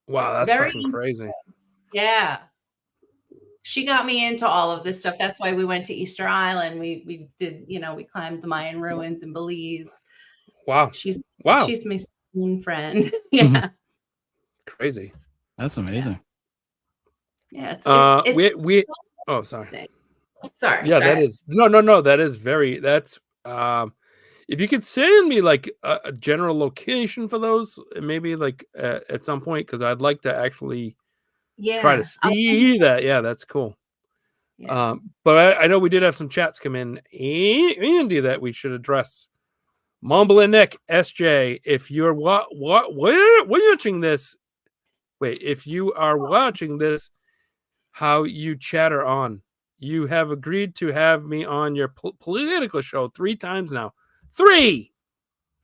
Wow, that's very fucking crazy. Yeah. She got me into all of this stuff. That's why we went to Easter Island. We did, we climbed the Mayan ruins in Belize. Wow. She's my spoon friend. Yeah. Crazy. That's amazing. Yeah. It's oh, sorry. Sorry. Yeah, that is no. That is that's if you could send me like a general location for those, maybe like at some point, because I'd like to actually try to see that. Yeah, that's cool. Yeah. But I know we did have some chats come in, Andy, that we should address. Mumbling Nick, SJ, if you're watching this, if you are watching this, how you chatter on. You have agreed to have me on your political show 3 times now. 3!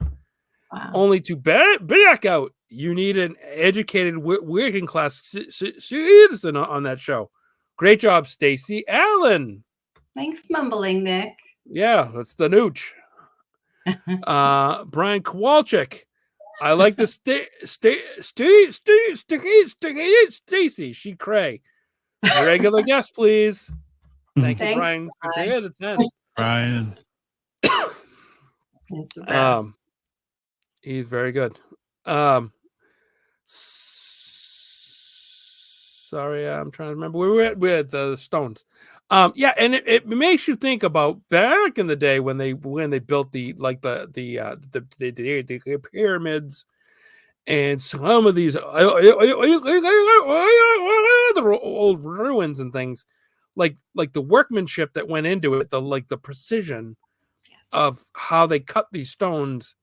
Wow. Only to back out. You need an educated working class citizen on that show. Great job, Stacy Allen. Thanks, Mumbling Nick. Yeah, that's the nooch. Brian Kowalczyk. I like the Stacy. She cray. Regular guest, please. Thanks, you, Brian. For the 10. Brian. He's the best. He's very good. Sorry, I'm trying to remember. We were at the Stones. Yeah, and it makes you think about back in the day when they built the pyramids and some of these old ruins and things, like the workmanship that went into it, the precision of how they cut these stones.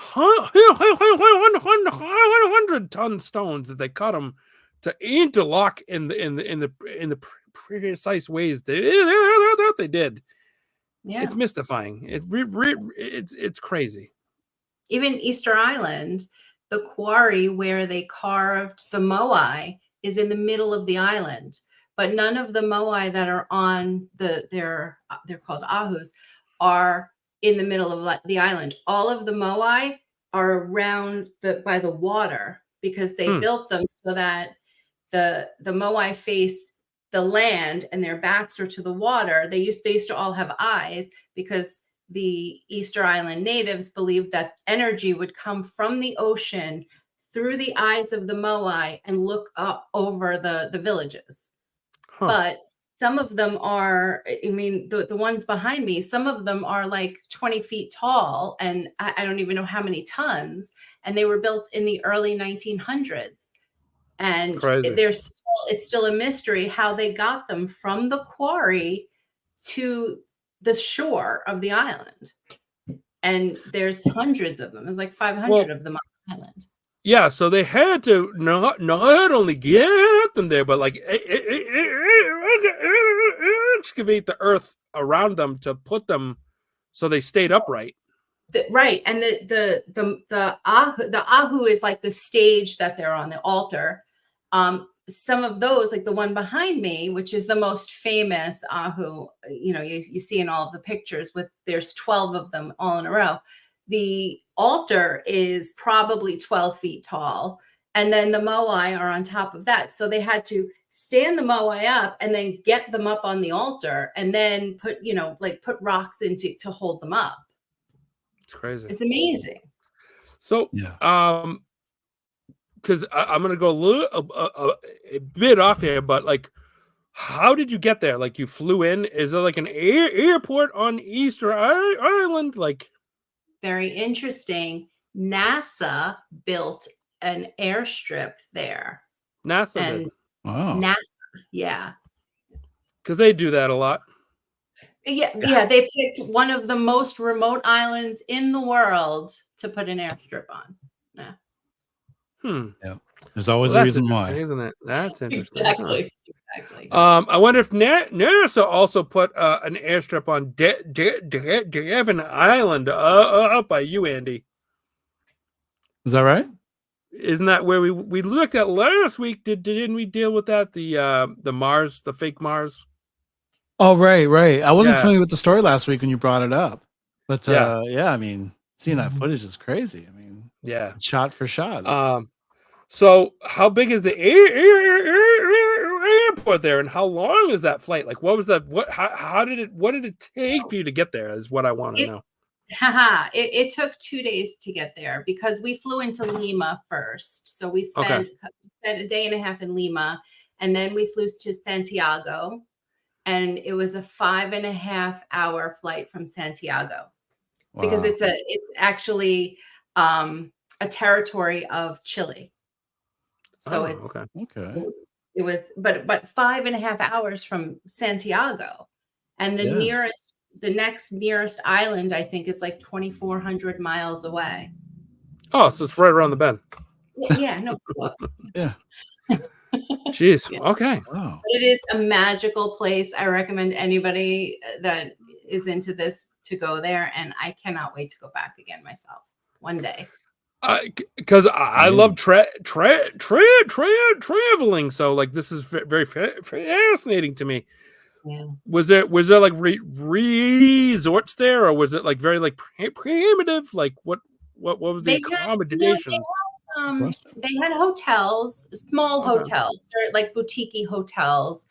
100-ton stones that they cut them to interlock in the precise ways they did. Yeah. It's mystifying. It's crazy. Even Easter Island, the quarry where they carved the moai is in the middle of the island, but none of the moai that are on they're called ahus are in the middle of the island. All of the moai are around by the water because they built them so that the moai face the land and their backs are to the water. They used to all have eyes because the Easter Island natives believed that energy would come from the ocean through the eyes of the moai and look up over the villages. Huh. But some of them are, I mean, the ones behind me, some of them are like 20 feet tall, and I don't even know how many tons. And they were built in the early 1900s. And Crazy. it's still a mystery how they got them from the quarry to the shore of the island. And there's hundreds of them. There's like 500 of them on the island. Yeah, so they had to not only get them there, but like excavate the earth around them to put them so they stayed upright. Right, and the ahu is like the stage that they're on, the altar. Some of those, like the one behind me, which is the most famous ahu, you see in all of the pictures, there's 12 of them all in a row. The altar is probably 12 feet tall, and then the moai are on top of that. So they had to stand the moai up and then get them up on the altar, and then put rocks to hold them up. It's crazy. It's amazing. So, because I'm gonna go a bit off here, but like, how did you get there? Like, you flew in? Is there like an airport on Easter Island? Like, very interesting. NASA built an airstrip there. NASA and did. Wow. NASA, yeah, because they do that a lot. Yeah. They picked one of the most remote islands in the world to put an airstrip on. Yeah. Yeah. There's always a reason why, isn't it? That's interesting. Exactly. I wonder if NASA also put an airstrip on Devon Island up by you, Andy. Is that right? Isn't that where we looked at last week? Didn't we deal with that? The Mars, the fake Mars. Oh, right. I wasn't familiar with the story last week when you brought it up, but I mean, seeing that footage is crazy. I mean, shot for shot. So how big is the airport there, and how long is that flight? Like, what was that? What did it take for you to get there? Is what I want to know. It took 2 days to get there because we flew into Lima first. So we spent a day and a half in Lima, and then we flew to Santiago, and it was a 5.5 hour flight from Santiago. Wow. Because it's actually a territory of Chile. So it was, but 5.5 hours from Santiago, and the next nearest island, I think, is like 2,400 miles away. Oh, so it's right around the bend. Yeah, no. Yeah. Jeez. Yeah. Okay. Wow. But it is a magical place. I recommend anybody that is into this to go there, and I cannot wait to go back again myself one day. Because I love traveling, so like this is very fascinating to me. Yeah. Was there like resorts there, or was it like very like primitive? Like what was the accommodations? They had hotels, small hotels. They're like boutique hotels.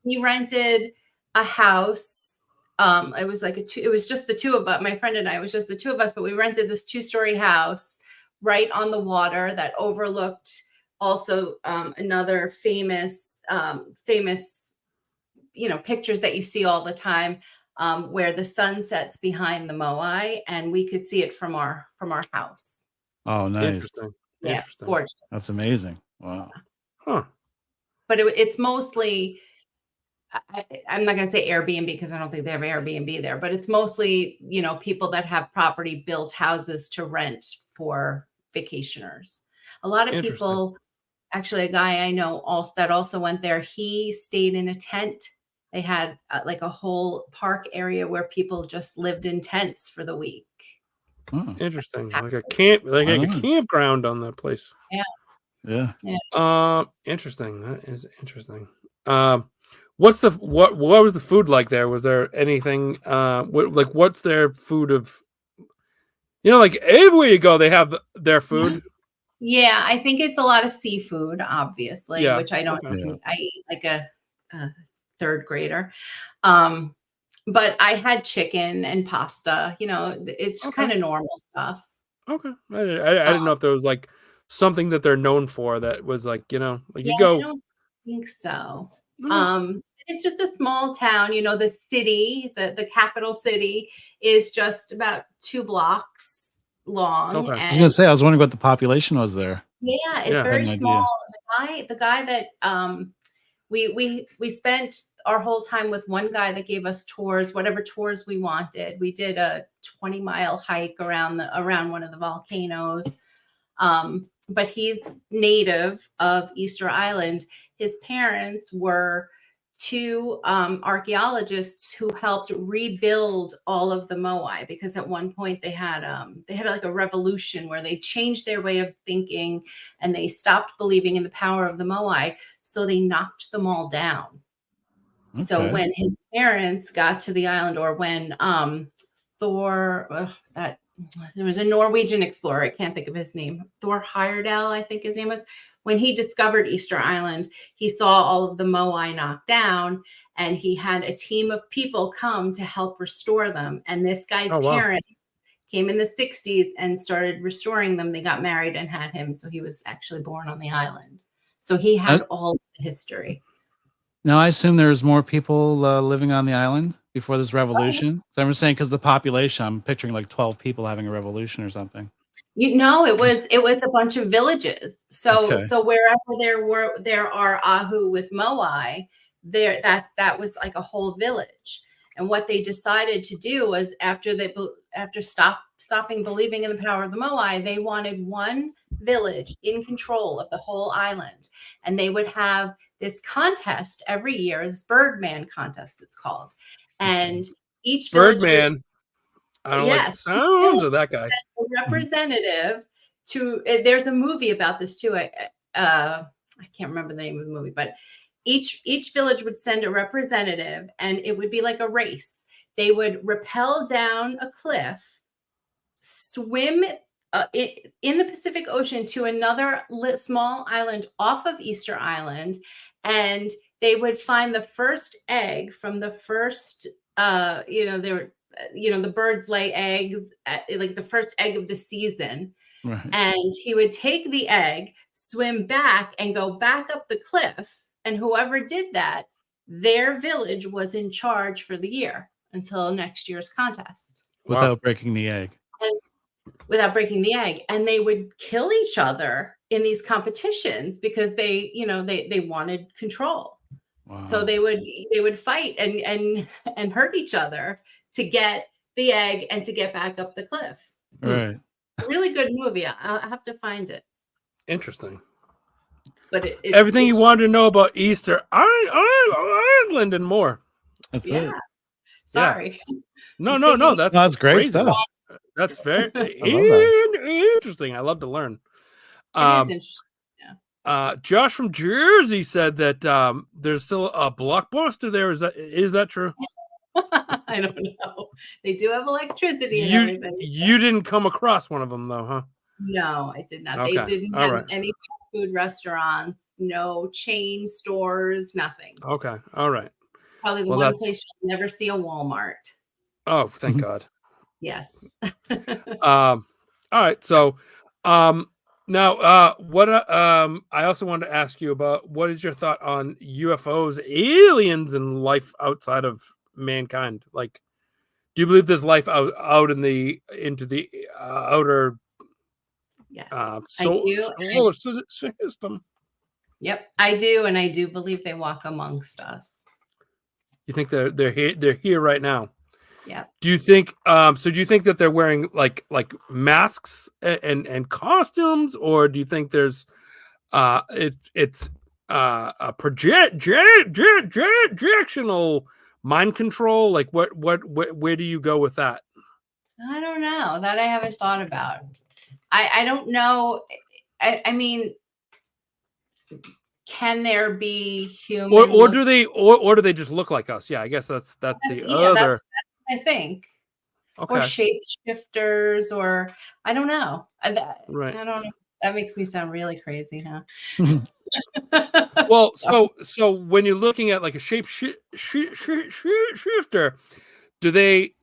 We rented a house. It was like it was just the two of us. My friend and I, it was just the two of us, but we rented this 2-story house right on the water that overlooked also another famous pictures that you see all the time, where the sun sets behind the moai, and we could see it from our house. Oh, nice. Interesting. Yeah, Interesting. gorgeous. That's amazing. Wow. Huh. But it's mostly, I'm not going to say Airbnb because I don't think they have Airbnb there, but it's mostly, people that have property built houses to rent for vacationers. A lot of Interesting. people, actually a guy I know also went there. He stayed in a tent. They had like a whole park area where people just lived in tents for the week. Interesting. Like a campground on that place. Yeah. Interesting. That is interesting. What was the food like there? Was there anything what's their food of, like everywhere you go they have their food? Yeah, I think it's a lot of seafood, obviously, which I don't eat. I eat like a third grader. But I had chicken and pasta, it's kind of normal stuff. Okay. I didn't know if there was like something that they're known for that was like, you go. I don't think so. It's just a small town, the city, the capital city is just about 2 blocks long. Okay. I was gonna say, I was wondering what the population was there. Yeah, it's very small. The guy that we spent our whole time with one guy that gave us tours, whatever tours we wanted. We did a 20-mile hike around one of the volcanoes. But he's native of Easter Island. His parents were 2 archaeologists who helped rebuild all of the moai, because at one point they had like a revolution where they changed their way of thinking and they stopped believing in the power of the moai, so they knocked them all down. Okay. So when his parents got to the island, or when there was a Norwegian explorer, I can't think of his name, Thor Heyerdahl, I think his name was. When he discovered Easter Island, he saw all of the moai knocked down, and he had a team of people come to help restore them. And this guy's parents came in the 60s and started restoring them. They got married and had him. So he was actually born on the island. So he had all the history. Now, I assume there's more people living on the island before this revolution. So I'm saying, because the population, I'm picturing like 12 people having a revolution or something. It was a bunch of villages. So wherever there are ahu with moai, that was like a whole village. And what they decided to do was, after stopping believing in the power of the moai, they wanted one village in control of the whole island, and they would have this contest every year, this Birdman contest, it's called. And each Birdman. I don't like the sounds of that guy. A representative there's a movie about this too. I can't remember the name of the movie, but each village would send a representative, and it would be like a race. They would rappel down a cliff, swim in the Pacific Ocean to another small island off of Easter Island, and they would find the first egg from the first, the birds lay eggs at, like, the first egg of the season. Right. And he would take the egg, swim back, and go back up the cliff. And whoever did that, their village was in charge for the year until next year's contest. Without breaking the egg. And they would kill each other in these competitions because they wanted control. Wow. So they would fight and hurt each other to get the egg and to get back up the cliff. Right. Really good movie. I'll have to find it. Interesting. But everything you wanted to know about Easter Island and more. That's it. Sorry. Yeah. No. That's great crazy stuff. That's very interesting. I love to learn. It is interesting. Yeah. Josh from Jersey said that there's still a Blockbuster there. Is that true? I don't know. They do have electricity and everything. You didn't come across one of them though, huh? No, I did not. Okay. They didn't have any food restaurants, no chain stores, nothing. Okay. All right. Probably the one place you'll never see a Walmart. Oh, thank God. Yes. All right. So now what I also wanted to ask you about, what is your thought on UFOs, aliens, and life outside of mankind? Like, do you believe there's life out into the outer solar system? Yep, I do, and I do believe they walk amongst us. You think they're here right now? Yeah. Do you think do you think that they're wearing like masks and costumes, or do you think there's it's a projectional mind control? Like where do you go with that? I don't know. That I haven't thought about. I don't know. I mean, can there be human Or do they just look like us? Yeah, I guess that's the other. That's I think. Okay. Or shapeshifters, or I don't know. Right. I don't know. That makes me sound really crazy, huh? Well, so when you're looking at like a shifter, do they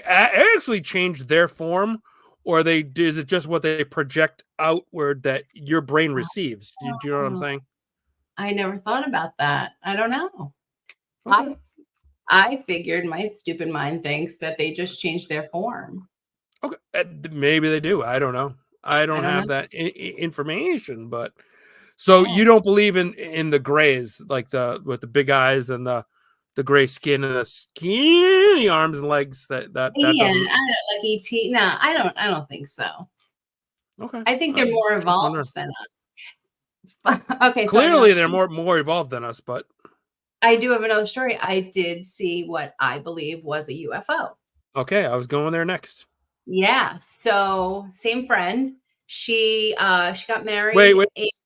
actually change their form, or is it just what they project outward that your brain receives? Do you know what I'm saying? I never thought about that. I don't know. Okay. I figured my stupid mind thinks that they just change their form. Okay, maybe they do. I don't know. I don't have know. that information, but so you don't believe in the grays, like with the big eyes and the gray skin and the skinny arms and legs. That Yeah, doesn't. I don't like ET. No, I don't think so. Okay, I think they're more evolved than us. Okay, clearly they're more evolved than us, but I do have another story. I did see what I believe was a UFO. Okay, I was going there next. Yeah. So same friend. She got married. Wait.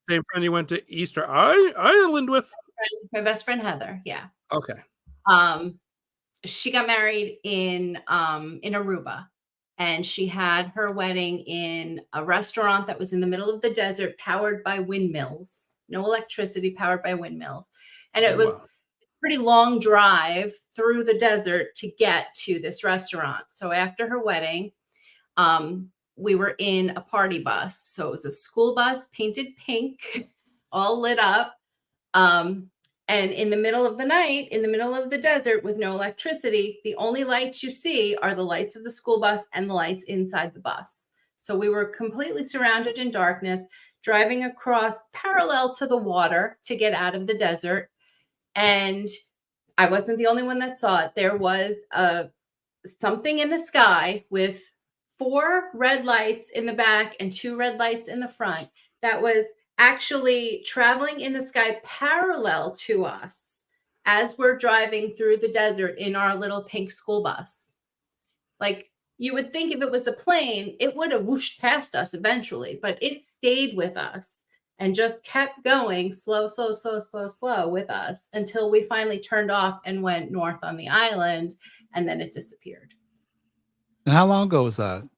Same friend you went to Easter Island with? My best friend Heather. Yeah. Okay. She got married in Aruba, and she had her wedding in a restaurant that was in the middle of the desert, powered by windmills. No electricity, powered by windmills, and it was a pretty long drive through the desert to get to this restaurant. So after her wedding, we were in a party bus. So it was a school bus painted pink, all lit up. And in the middle of the night, in the middle of the desert with no electricity, the only lights you see are the lights of the school bus and the lights inside the bus. So we were completely surrounded in darkness, driving across parallel to the water to get out of the desert. And I wasn't the only one that saw it. There was something in the sky with 4 red lights in the back and 2 red lights in the front that was actually traveling in the sky parallel to us as we're driving through the desert in our little pink school bus. Like, you would think if it was a plane, it would have whooshed past us eventually, but it stayed with us and just kept going slow with us until we finally turned off and went north on the island, and then it disappeared. And how long ago was that?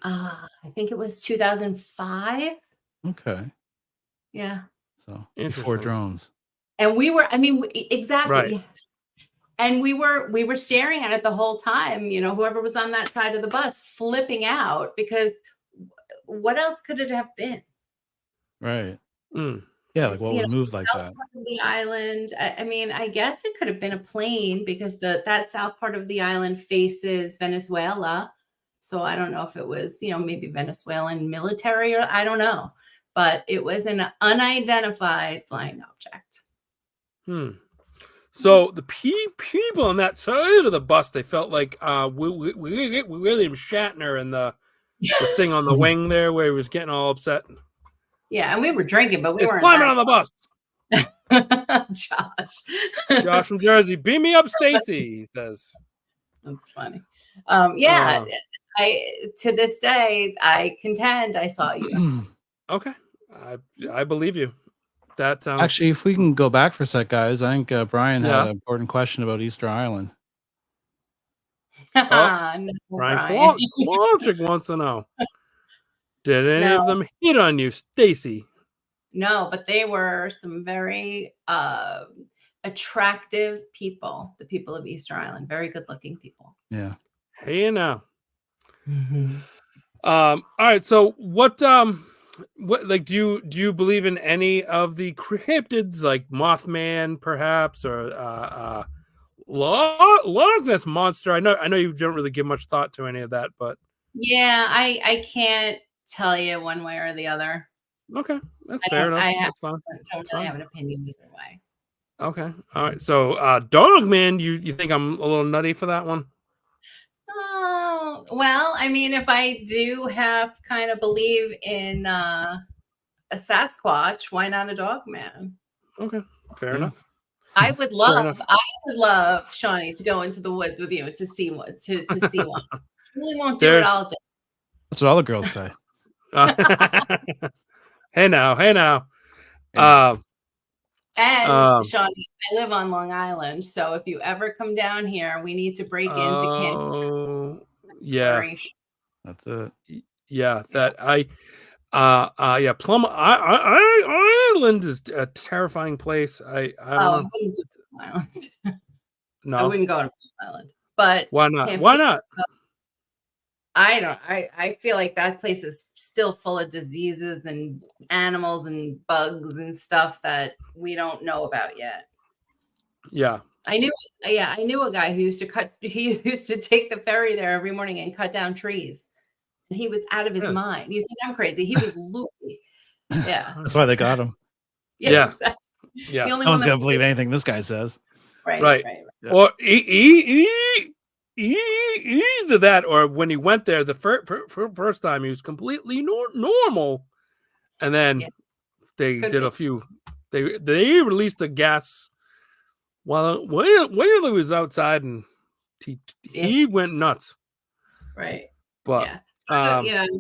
I think it was 2005. Okay. Yeah. So before drones. And we were, exactly. Right. Yes. And we were staring at it the whole time, whoever was on that side of the bus flipping out, because what else could it have been? Right. Yeah, like what would move like that? Part of the island. I guess it could have been a plane, because that south part of the island faces Venezuela. So I don't know if it was, maybe Venezuelan military, or I don't know. But it was an unidentified flying object. So the people on that side of the bus, they felt like William Shatner and the thing on the wing there, where he was getting all upset. Yeah, and we were drinking, but we weren't climbing on the bus. Josh from Jersey, beam me up, Stacy. He says. That's funny. Yeah, to this day, I contend I saw you. Okay, I believe you. That sounds... Actually, if we can go back for a sec, guys, I think Brian had an important question about Easter Island. Brian Kowalczyk wants to know: did any of them hit on you, Stacy? No, but they were some very attractive people. The people of Easter Island, very good-looking people. Yeah. Hey, now. All right. So what like do you believe in any of the cryptids, like Mothman perhaps, or Loch Ness monster? I know you don't really give much thought to any of that, but yeah, I can't tell you one way or the other. Okay, that's fair enough. I that's fine. don't really have an opinion either way. Okay. All right. So, Dogman, you think I'm a little nutty for that one? Oh, well, I mean, if I do have kind of believe in a Sasquatch, why not a dog man? Okay. Fair enough. I would Fair enough. love Shawnee to go into the woods with you to see one. To see one. Really won't do it There's- all day. That's what all the girls say. Hey now. Yeah. And Shawnee, I live on Long Island, so if you ever come down here, we need to break into camp. Oh, yeah. That's it. Yeah, that yeah, Plum Island is a terrifying place. I don't know. I wouldn't do Plum Island. No, I wouldn't go to Plum Island. But why not? Why not? I don't. I feel like that place is still full of diseases and animals and bugs and stuff that we don't know about yet. Yeah. I knew a guy who used to take the ferry there every morning and cut down trees. And he was out of his mind. You think I'm crazy? He was loopy. Yeah. That's why they got him. Yeah. Exactly. Yeah. No one's going to believe anything this guy says. Right. Yeah. Or either that, or when he went there the first time, he was completely normal, and then they did a few. They released a gas while he was outside, and he went nuts. Right. But I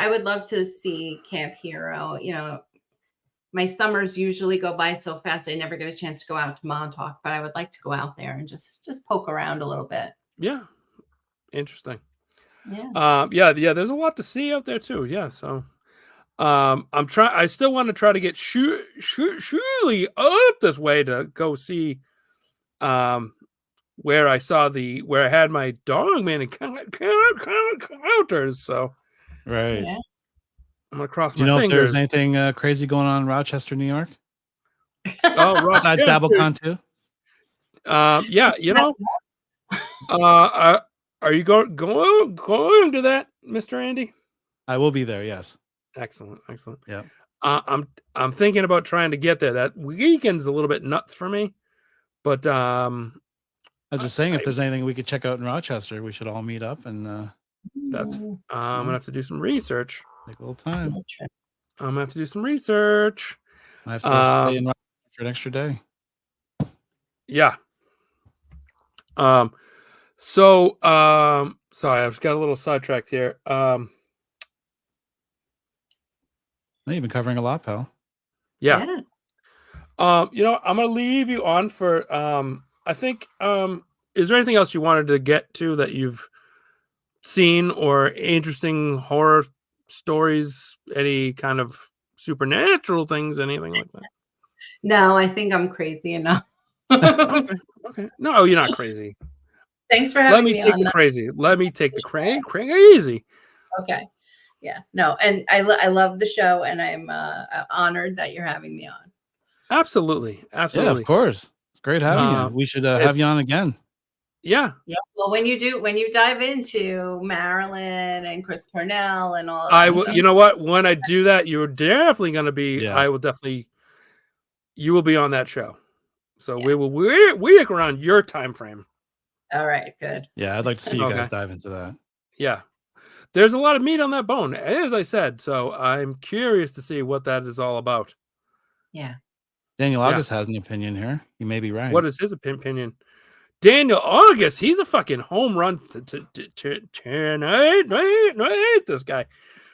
would love to see Camp Hero. My summers usually go by so fast I never get a chance to go out to Montauk, but I would like to go out there and just poke around a little bit. Yeah. Interesting. Yeah. There's a lot to see out there too. Yeah. So I still want to try to get Shuli up this way to go see where I had my dogman encounters. So right. Yeah. I'm gonna cross Do you my know fingers. if there's anything crazy going on in Rochester, New York? Oh, besides DabbleCon too? Yeah, are you going to that, Mr. Andy? I will be there. Yes. Excellent. Yeah. I'm thinking about trying to get there. That weekend's a little bit nuts for me, but I'm just saying, if there's anything we could check out in Rochester, we should all meet up and. That's I'm gonna have to do some research. Take a little time. I'm gonna have to do some research. I have to stay in Rochester for an extra day. Yeah. Sorry, I've got a little sidetracked here. You've been covering a lot, pal. Yeah. I'm gonna leave you on for I think is there anything else you wanted to get to that you've seen, or interesting horror stories, any kind of supernatural things, anything like that? No, I think I'm crazy enough. Okay. No, you're not crazy. Thanks for having me. Let me take the crazy. Okay. Yeah. No, and I love the show, and I'm honored that you're having me on. Absolutely. Yeah, of course. It's great having you. We should have you on again. Yeah. Yeah. Well, when you dive into Marilyn and Chris Cornell and all, I will. You know what? When I do that, you're definitely going to be. Yes. I will definitely. You will be on that show, so we will work around your time frame. All right. Good. Yeah, I'd like to see you guys dive into that. Yeah, there's a lot of meat on that bone, as I said. So I'm curious to see what that is all about. Yeah. Daniel August has an opinion here. He may be right. What is his opinion? Daniel August, he's a fucking home run tonight. This guy.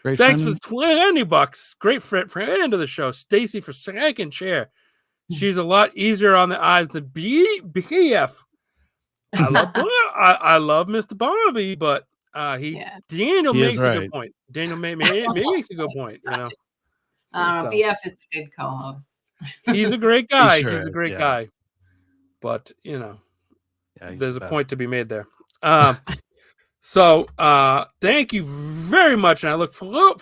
Great. Thanks for the $20. Great friend of the show. Stacy for second chair. She's a lot easier on the eyes than BF. I love Mr. Bobby, but Daniel makes a good point. Daniel makes a good point. BF is a good co-host. He's a great guy. He's a great guy. But there's a point to be made there. So thank you very much, and I look forward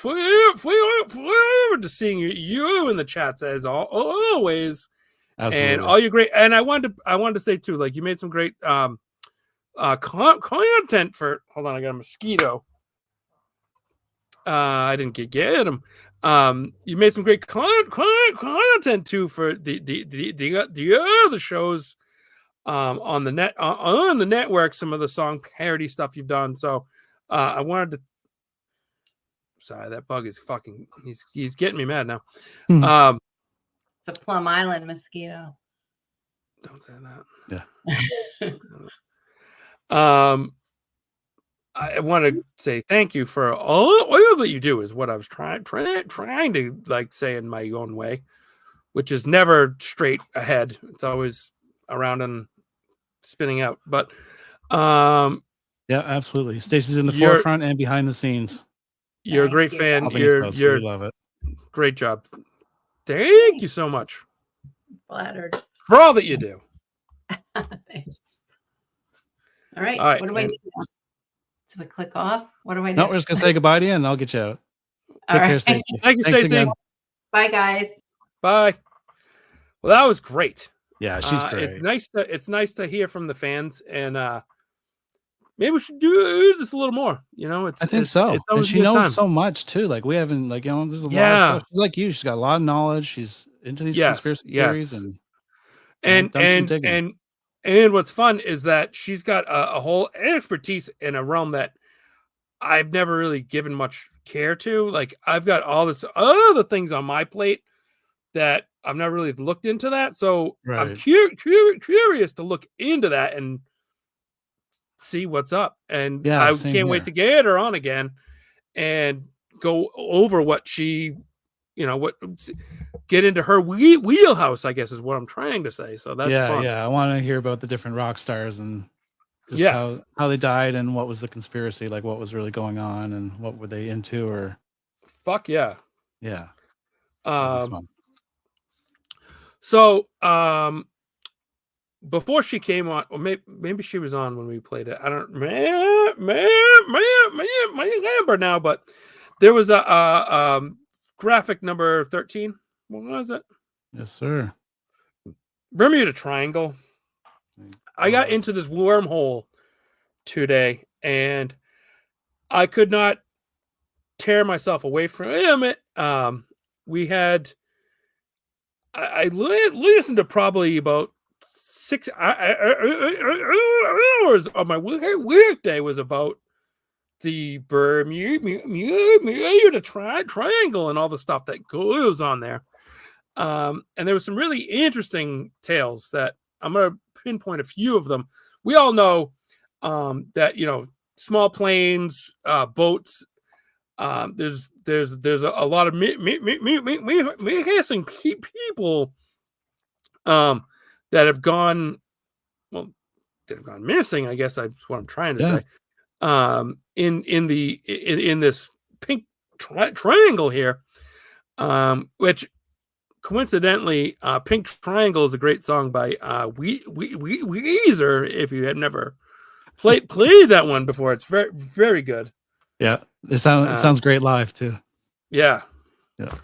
to seeing you in the chats as always. Absolutely. And all your great. And I wanted to say too, like, you made some great content for. Hold on, I got a mosquito. I didn't get him. You made some great content too for the other shows on the network. Some of the song parody stuff you've done. So I wanted to. Sorry, that bug is fucking. He's getting me mad now. It's a Plum Island mosquito. Don't say that. Yeah. I want to say thank you for all that you do. Is what I was trying to like say in my own way, which is never straight ahead. It's always around and spinning out. But yeah, absolutely. Stacy's in the forefront and behind the scenes. You're a great fan. We love it. Great job. Thank you so much. Flattered for all that you do. Thanks. All right. What do I do now? So we click off. What do I do? No, we're just gonna say goodbye to you, and I'll get you out. Take care, Stacy. Thank you, Stacy. Bye, guys. Bye. Well, that was great. Yeah, she's great. It's nice to hear from the fans, and maybe we should do this a little more. You know, I think so. And she knows so much too. Like we haven't, like, you know, there's a lot of stuff. She's like you. She's got a lot of knowledge. She's into these conspiracy theories and what's fun is that she's got a whole expertise in a realm that I've never really given much care to. Like I've got all this other things on my plate that I've never really looked into that. So I'm curious to look into that and see what's up. And I can't wait to get her on again and go over what she, you know, get into her wheelhouse, I guess is what I'm trying to say. So that's fun. Yeah. I want to hear about the different rock stars and just how they died and what was the conspiracy, like what was really going on and what were they into, or fuck yeah. Yeah. So before she came on, or maybe she was on when we played it. I don't remember now, but there was a graphic number 13. What was it? Yes, sir. Bermuda Triangle. I got into this wormhole today, and I could not tear myself away from it. We had, I listened to probably about 6 hours of my weekday was about the Bermuda Triangle and all the stuff that goes on there. And there was some really interesting tales that I'm going to pinpoint a few of them. We all know that, you know, small planes, boats, there's a lot of missing people that have gone missing, I guess that's what I'm trying to say. In this pink triangle here, which coincidentally, Pink Triangle is a great song by Weezer. If you have never played that one before, it's very, very good. Yeah, it sounds great live too. Yeah. Yeah.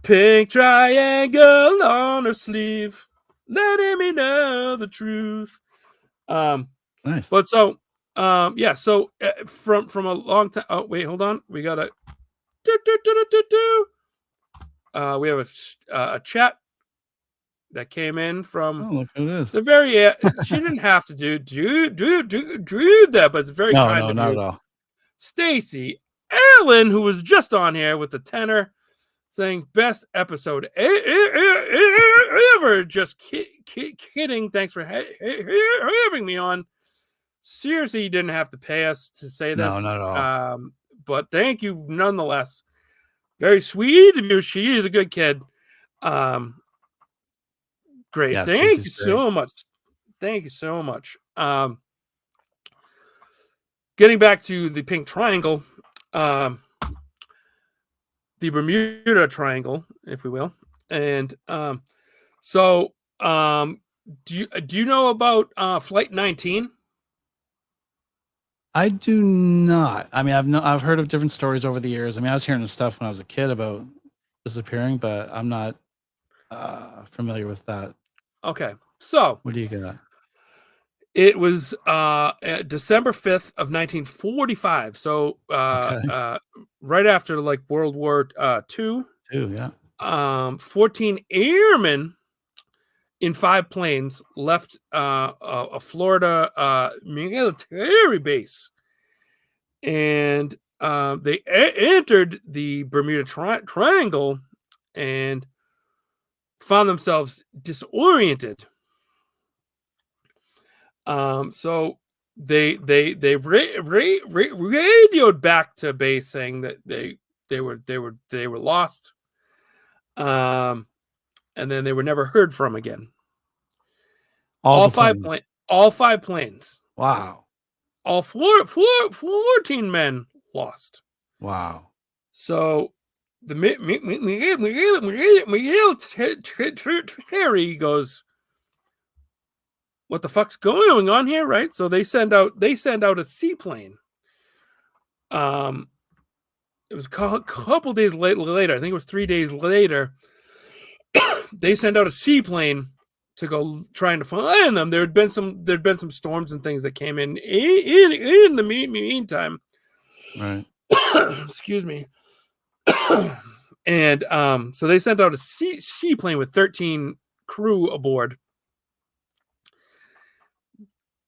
Pink triangle on her sleeve, letting me know the truth. Nice. But so, so from a long time. Oh, wait, hold on. We got we have a chat that came in from look who it is. the very she didn't have to do that, but it's very kind of not you. At all. Stacy Allen, who was just on here with the tenor, saying best episode ever. Just kidding. Thanks for having me on. Seriously, you didn't have to pay us to say this. No, not at all. But thank you nonetheless. Very sweet of you. She is a good kid. Great. Yeah, Thank you so much. Thank you so much. Getting back to the Pink Triangle, the Bermuda Triangle, if we will. And do you know about Flight 19? I do not. I mean, I've heard of different stories over the years. I mean, I was hearing the stuff when I was a kid about disappearing, but I'm not familiar with that. Okay, so what do you got? It was December 5th of 1945. So right after like World War II. too. Yeah. 14 airmen in 5 planes left a Florida military base, and they entered the Bermuda Triangle and found themselves disoriented. So they radioed back to base saying that they were lost. And then they were never heard from again. All 5 planes. Wow. All 14 men lost. Wow. So the military goes, what the fuck's going on here, right? So they send out a seaplane. It was a couple days later. I think it was 3 days later. They send out a seaplane to go trying to find them. There'd been some storms and things that came in the meantime. Right. Excuse me. And so they sent out a seaplane with 13 crew aboard.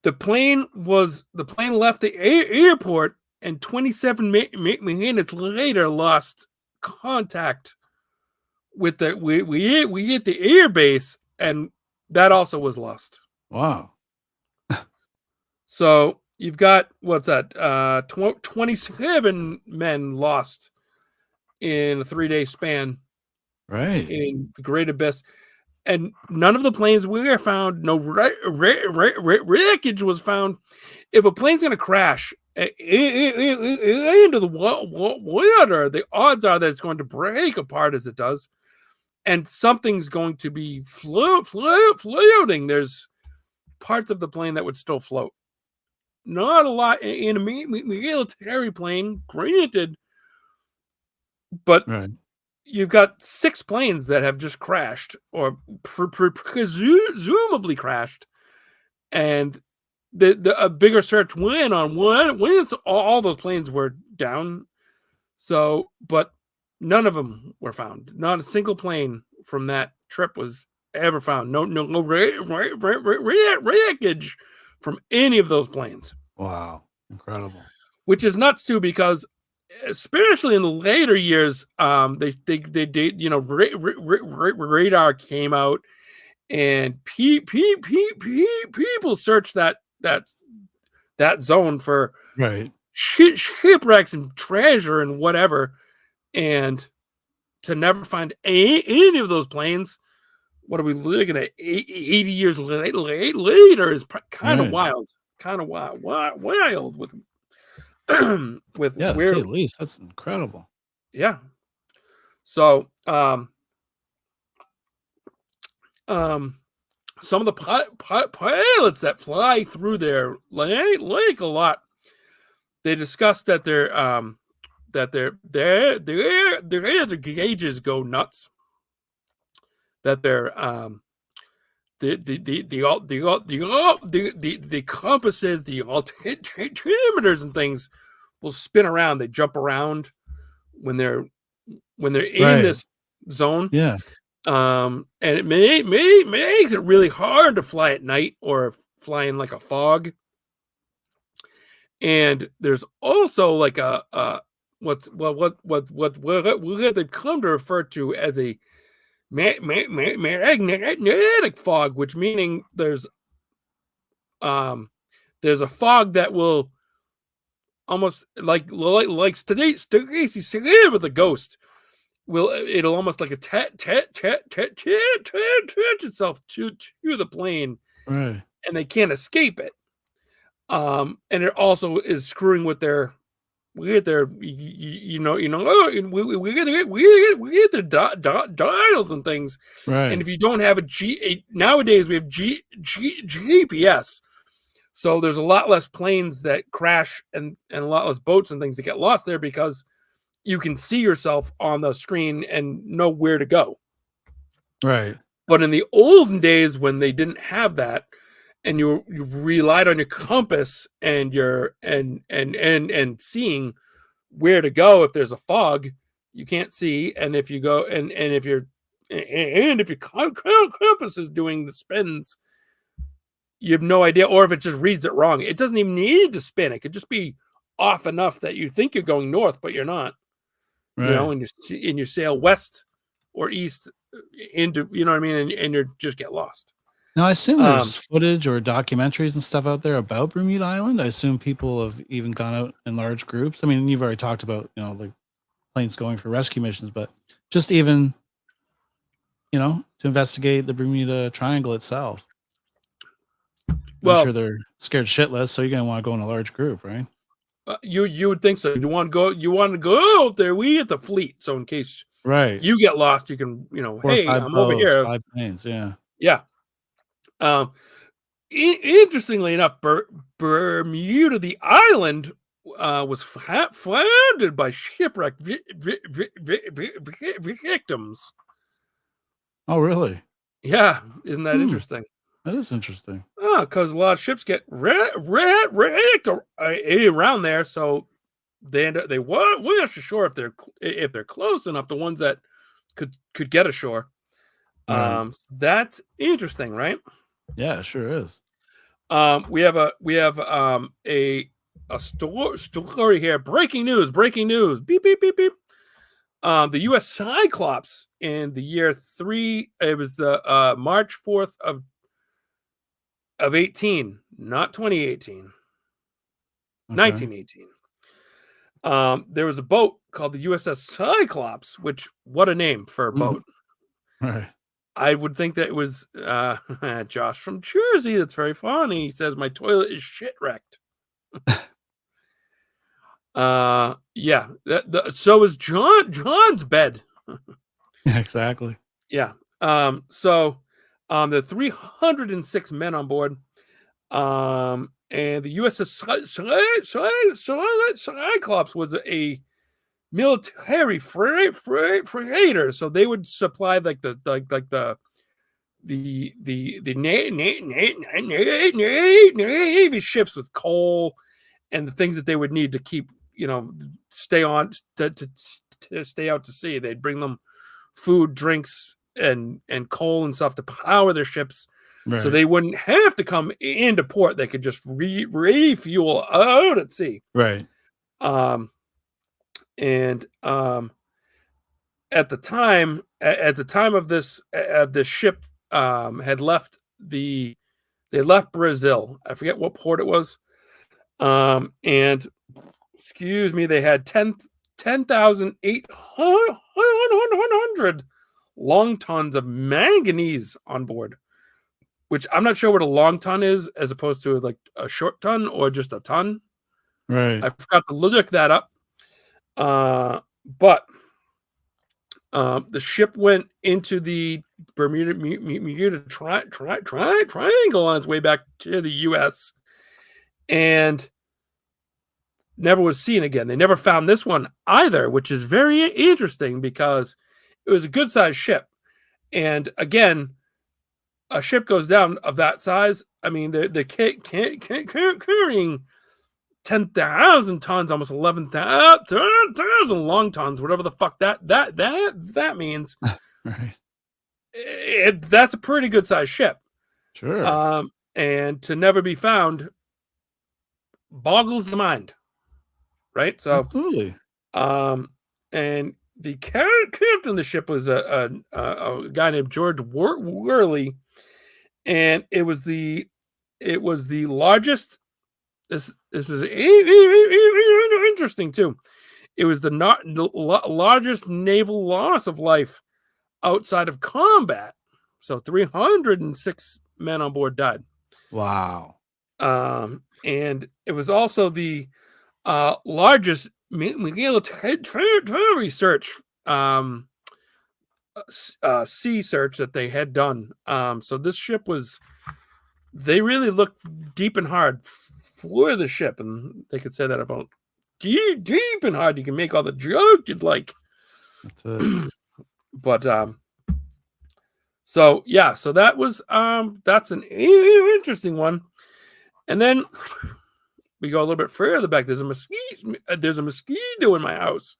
The plane left the airport, and 27 minutes later lost contact with we hit the air base, and that also was lost. Wow. So you've got, what's that? 27 men lost in a 3-day span. Right. In the Great Abyss. And none of the planes were found. No wreckage was found. If a plane's going to crash into the water, the odds are that it's going to break apart as it does. And something's going to be floating. There's parts of the plane that would still float. Not a lot in a military plane, granted. But right. You've got 6 planes that have just crashed or presumably crashed. And a bigger search went on when all those planes were down. So, but none of them were found. Not a single plane from that trip was ever found. No wreckage from any of those planes. Wow. Incredible. Which is nuts too, because especially in the later years, they radar came out, and people searched that zone for right shipwrecks and treasure and whatever, and to never find any of those planes. What are we looking at? 80 years later is kind of wild. Kind of wild with. With to say at least, that's incredible. Yeah. So some of the pilots that fly through there like a lot, they discussed that their gauges go nuts, that their the compasses, the altimeters and things will spin around. They jump around when they're in this zone. Yeah. And it makes it really hard to fly at night or fly in like a fog. And there's also like what they've come to refer to as a magnetic fog, which meaning there's a fog that will almost like Stacy said with the ghost, it'll almost like attach itself to the plane, right? And they can't escape it. And it also is screwing with their. We get their, we get their dials and things, right? And if you don't have nowadays we have GPS, so there's a lot less planes that crash and a lot less boats and things that get lost there because you can see yourself on the screen and know where to go, right? But in the olden days when they didn't have that, and you relied on your compass and your and seeing where to go if there's a fog, you can't see, and if you go and if your compass is doing the spins, you have no idea, or if it just reads it wrong. It doesn't even need to spin. It could just be off enough that you think you're going north, but you're not. Right. You know, and you sail west or east into, you know what I mean, and you just get lost. Now, I assume there's footage or documentaries and stuff out there about Bermuda Island. I assume people have even gone out in large groups. I mean, you've already talked about, you know, like planes going for rescue missions, but just even, you know, to investigate the Bermuda Triangle itself. Well, I'm sure they're scared shitless, so you're going to want to go in a large group, right? You would think so. You want to go out there. We at the fleet, so in case you get lost, you can, you know, 4 or 5 I'm boats, over here. 5 planes, yeah. Interestingly enough, Bermuda, the island, was founded by shipwreck victims. Oh, really? Yeah, isn't that interesting? That is interesting. Oh, because a lot of ships get wrecked around there, so they wash ashore if they're close enough. The ones that could get ashore. Right. That's interesting, right? Yeah, it sure is. We have a story here. Breaking news. Beep beep beep beep. The U.S. Cyclops in the year 3. It was the March 4th of 18, not 2018. Okay. 1918. There was a boat called the USS Cyclops, which, what a name for a boat. Right. I would think that it was Josh from Jersey. That's very funny. He says, my toilet is shit wrecked. Yeah. So is John's bed. Exactly. Yeah. So there are 306 men on board. And the USS Cyclops was a military freighter, so they would supply like the Navy ships with coal and the things that they would need to keep, you know, stay on to stay out to sea. They'd bring them food, drinks, and coal and stuff to power their ships. Right. So they wouldn't have to come into port. They could just refuel out at sea. Right. And at the time of this ship had left they left Brazil. I forget what port it was. And excuse me, they had 10,800 long tons of manganese on board, which I'm not sure what a long ton is as opposed to like a short ton or just a ton. Right. I forgot to look that up. But the ship went into the Bermuda Triangle on its way back to the U.S. and never was seen again. They never found this one either, which is very interesting because it was a good-sized ship. And again, a ship goes down of that size. I mean, they can't carrying 10,000 tons, almost 11,000 long tons, whatever the fuck that means. Right. That's a pretty good sized ship. Sure. And to never be found boggles the mind. Right. So, absolutely. And the captain of the ship was a guy named George Worley, and it was the largest. This is interesting too. It was the largest naval loss of life outside of combat. So 306 men on board died. Wow. And it was also the largest military search, sea search that they had done. So this ship they really looked deep and hard for the ship, and they could say that about deep and hard. You can make all the jokes you'd like. That's it. But so yeah, so that was that's an interesting one. And then we go a little bit further back. There's a mosquito in my house,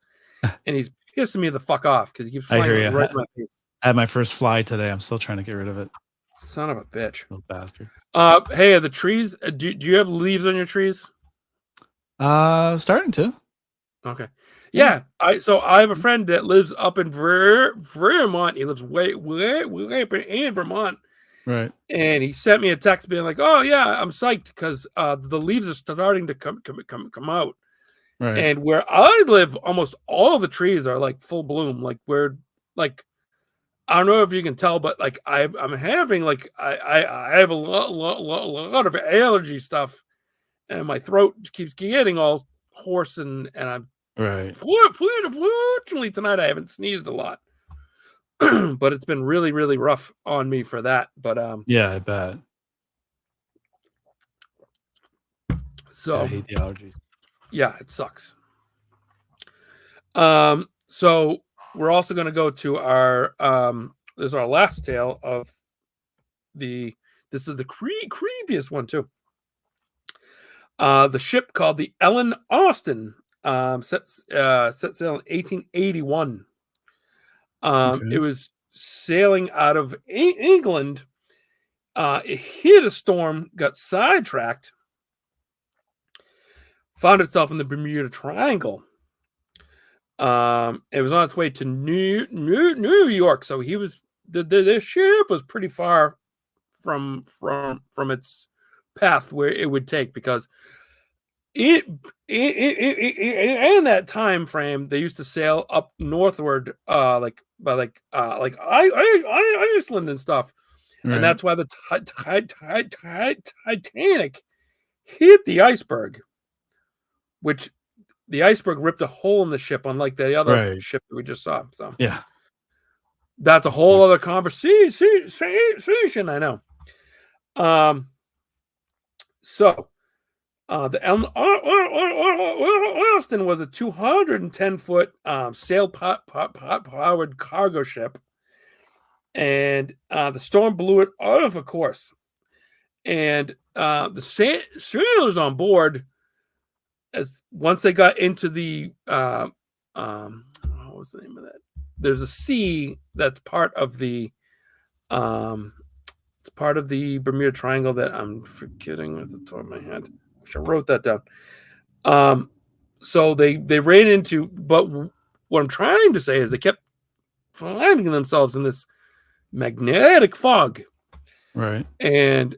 and pissing me the fuck off because he keeps I flying hear you. right in my face. I had my first fly today. I'm still trying to get rid of it. Son of a bitch. Little bastard. Hey, are the trees? Do you have leaves on your trees? Starting to. Okay. Yeah. I have a friend that lives up in Vermont. He lives way up in Vermont. Right. And he sent me a text being like, "Oh yeah, I'm psyched because the leaves are starting to come out." Right. And where I live, almost all the trees are like full bloom. Like we're like, I don't know if you can tell, but like I'm having like I have a lot of allergy stuff, and my throat keeps getting all hoarse, and I'm right. Fortunately tonight I haven't sneezed a lot, but it's been really really rough on me for that. But yeah, I bet. So I hate the allergies. Yeah, it sucks. So we're also going to go to our this is our last tale of this is the creepiest one too. The ship called the Ellen Austin set sail in 1881. It was sailing out of England. It hit a storm, got sidetracked, found itself in the Bermuda Triangle. It was on its way to New York, so he was the ship was pretty far from its path where it would take, because in that time frame they used to sail up northward, like Iceland and stuff, and that's why the Titanic hit the iceberg, which the iceberg ripped a hole in the ship, unlike the other ship that we just saw. So yeah, that's a whole other conversation. I know. So the Austin was a 210-foot sail-powered cargo ship, and the storm blew it off, of course. And the sailors on board, once they got into the what was the name of that? There's a sea that's part of the it's part of the Bermuda Triangle that I'm forgetting at the top of my head. I wish I wrote that down. So they ran into, but what I'm trying to say is they kept finding themselves in this magnetic fog. Right. And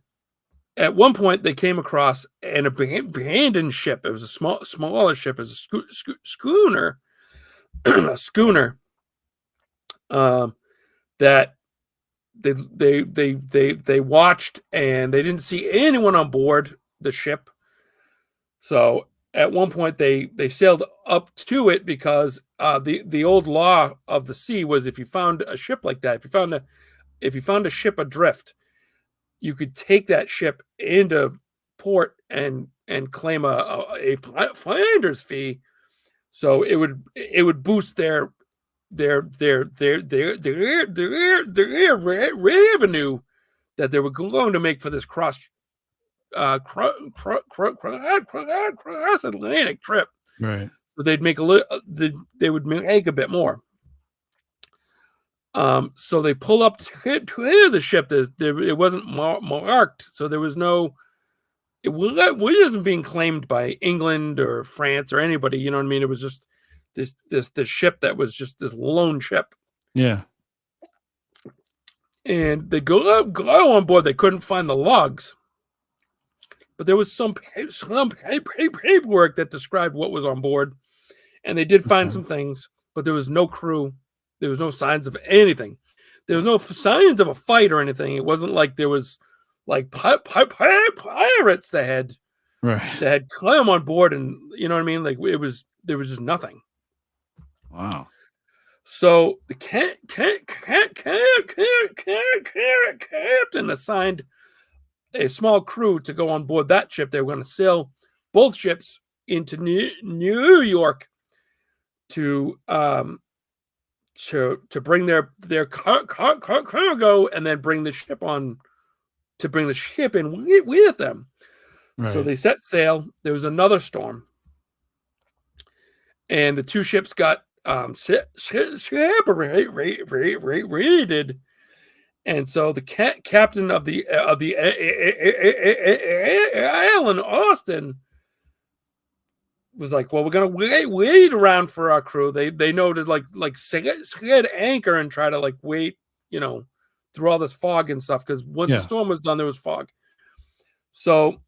at one point, they came across an abandoned ship. It was a smaller ship. It was a schooner, a schooner. That they watched, and they didn't see anyone on board the ship. So at one point, they sailed up to it, because the old law of the sea was, if you found a ship like that, if you found a ship adrift, you could take that ship into port and claim a finder's fee. So it would boost their revenue that they were going to make for this cross Atlantic trip. Right. So they'd make they would make a bit more. So they pull up to the ship. It wasn't marked, so there was no. It wasn't being claimed by England or France or anybody. You know what I mean? It was just this ship that was just this lone ship. Yeah. And they go on board. They couldn't find the logs, but there was some paperwork that described what was on board, and they did find some things, but there was no crew. There was no signs of anything. There was no signs of a fight or anything. It wasn't like there was like pirates that had come on board, and you know what I mean. Like there was just nothing. Wow. So the captain assigned a small crew to go on board that ship. They were going to sail both ships into New York to bring their cargo, and then bring the ship in with them. Right. So they set sail. There was another storm, and the two ships got separated. And so the captain of the Allen Austin was like, well, we're gonna wait around for our crew. They know to like set anchor and try to like wait, you know, through all this fog and stuff, because once the storm was done, there was fog. So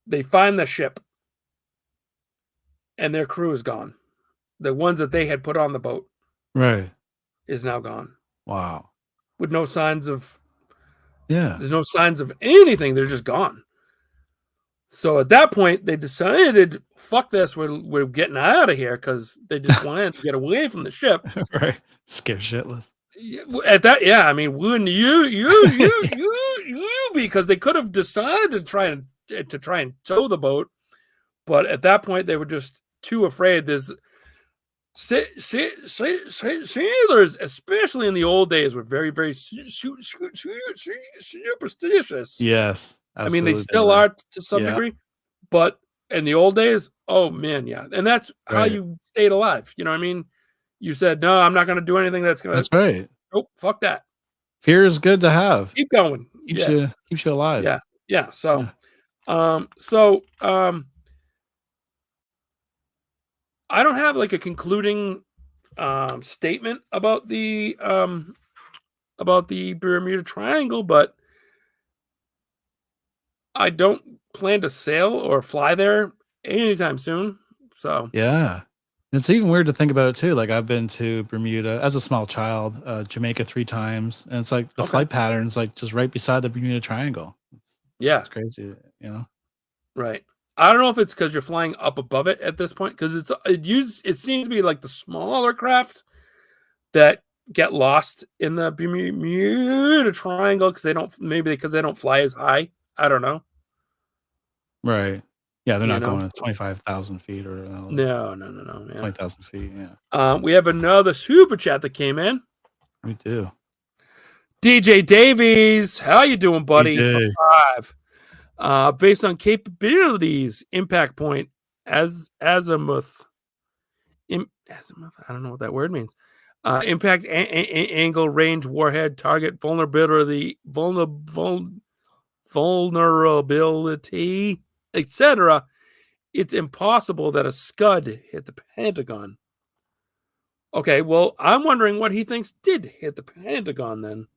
they find the ship, and their crew is gone. The ones that they had put on the boat, right, is now gone. Wow. With no signs of, there's no signs of anything. They're just gone. So at that point, they decided, fuck this, we're getting out of here, because they just wanted to get away from the ship. Right, scared shitless. At that, I mean, wouldn't you because they could have decided to try and tow the boat, but at that point they were just too afraid. There's sailors, especially in the old days, were very, very superstitious. Yes, I mean, they still are to some degree, but in the old days, oh man, and that's how you stayed alive. You know what I mean? You said, no, I'm not going to do anything that's going to. That's right. Nope, fuck that. Fear is good to have. Keep going. Keeps you alive. Yeah. So, I don't have like a concluding statement about the Bermuda Triangle, but I don't plan to sail or fly there anytime soon. So yeah, it's even weird to think about it too. Like, I've been to Bermuda as a small child, Jamaica 3 times, and it's like the flight patterns like just right beside the Bermuda Triangle. It's crazy, you know. Right. I don't know if it's because you're flying up above it at this point, because it seems to be like the smaller craft that get lost in the Bermuda Triangle because they don't fly as high. I don't know. Right. Yeah, they're not going to 25,000 feet or no. 20,000 feet. Yeah. We have another super chat that came in. We do. DJ Davies, how you doing, buddy? DJ. 5. Based on capabilities, impact point, azimuth. Azimuth. I don't know what that word means. Impact angle, range, warhead, target, vulnerability, etc. It's impossible that a scud hit the Pentagon. Okay, well, I'm wondering what he thinks did hit the Pentagon then.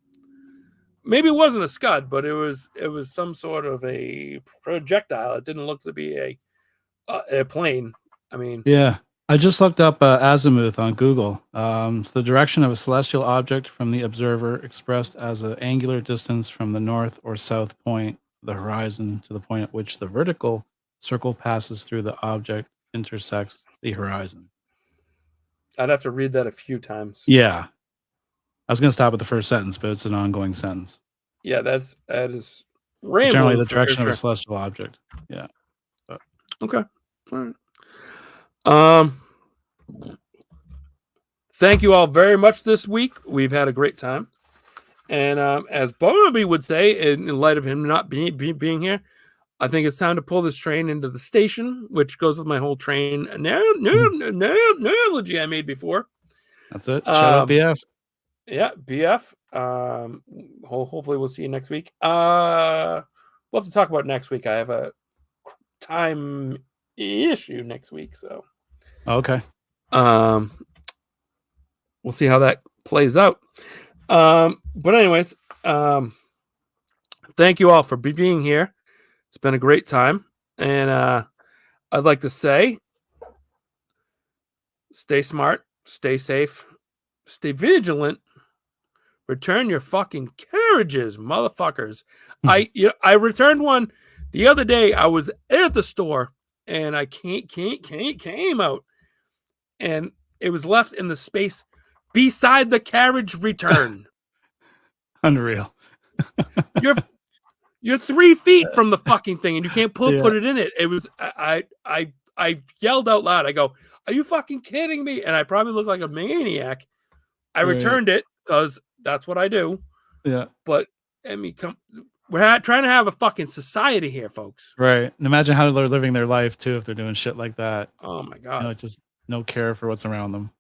Maybe it wasn't a scud, but it was some sort of a projectile. It didn't look to be a plane. I mean, yeah. I just looked up azimuth on Google. It's the direction of a celestial object from the observer, expressed as an angular distance from the north or south point of the horizon to the point at which the vertical circle passes through the object, intersects the horizon. I'd have to read that a few times. Yeah. I was going to stop at the first sentence, but it's an ongoing sentence. Yeah, that is generally the direction of a celestial object. Yeah. But. Okay. All right. Thank you all very much this week. We've had a great time. And as Bobby would say, in light of him not being here, I think it's time to pull this train into the station, which goes with my whole train analogy I made before. That's it. Shout out BF. Yeah, BF. Hopefully we'll see you next week. We'll have to talk about next week. I have a time issue next week, so okay. We'll see how that plays out. But anyways, thank you all for being here. It's been a great time, and I'd like to say, stay smart, stay safe, stay vigilant. Return your fucking carriages, motherfuckers. I returned one the other day. I was at the store and I came out, and it was left in the space beside the carriage return. Unreal. You're 3 feet from the fucking thing, and you can't put it in it. It was I yelled out loud. I go, "Are you fucking kidding me?" And I probably look like a maniac. I returned it because that's what I do. Yeah. But I mean, we're trying to have a fucking society here, folks. Right. And imagine how they're living their life too if they're doing shit like that. Oh my god. Just no care for what's around them.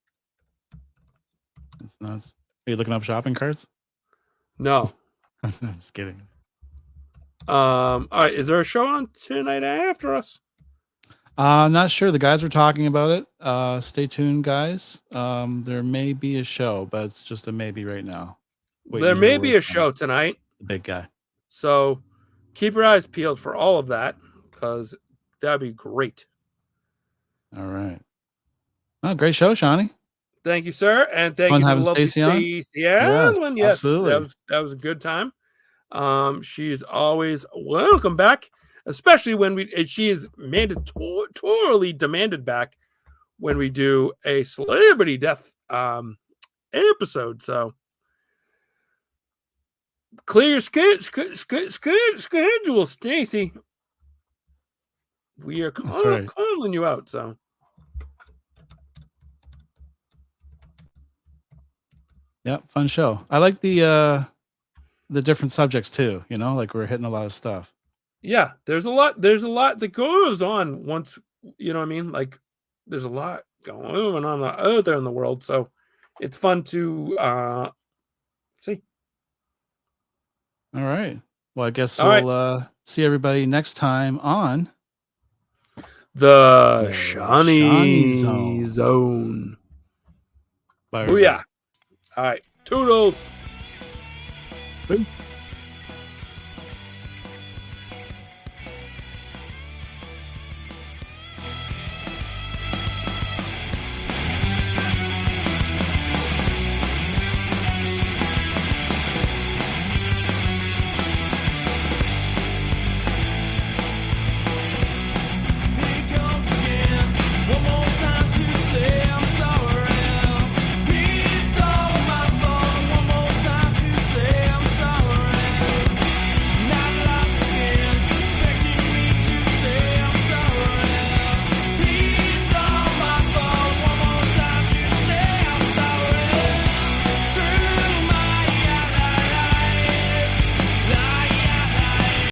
It's nuts. Are you looking up shopping carts? No. I'm just kidding. All right. Is there a show on tonight after us? I'm not sure. The guys were talking about it. Stay tuned, guys. There may be a show, but it's just a maybe right now. There may be a show tonight. The big guy. So keep your eyes peeled for all of that, because that'd be great. All right. Oh, great show, Shawnee. Thank you, sir. And thank you to the lovely Stacy Allen. Yes, absolutely. That was a good time. She's always welcome back, especially when she is mandatorily demanded back when we do a celebrity death episode. So clear your schedule, Stacy. We are calling you out. So yeah, fun show. I like the different subjects too, you know, like we're hitting a lot of stuff. Yeah, there's a lot that goes on once, you know what I mean? Like there's a lot going on out there in the world. So it's fun to see. All right. Well, I guess we'll see everybody next time on the Seany Zone. Bye. Oh yeah. All right. Toodles. Boom.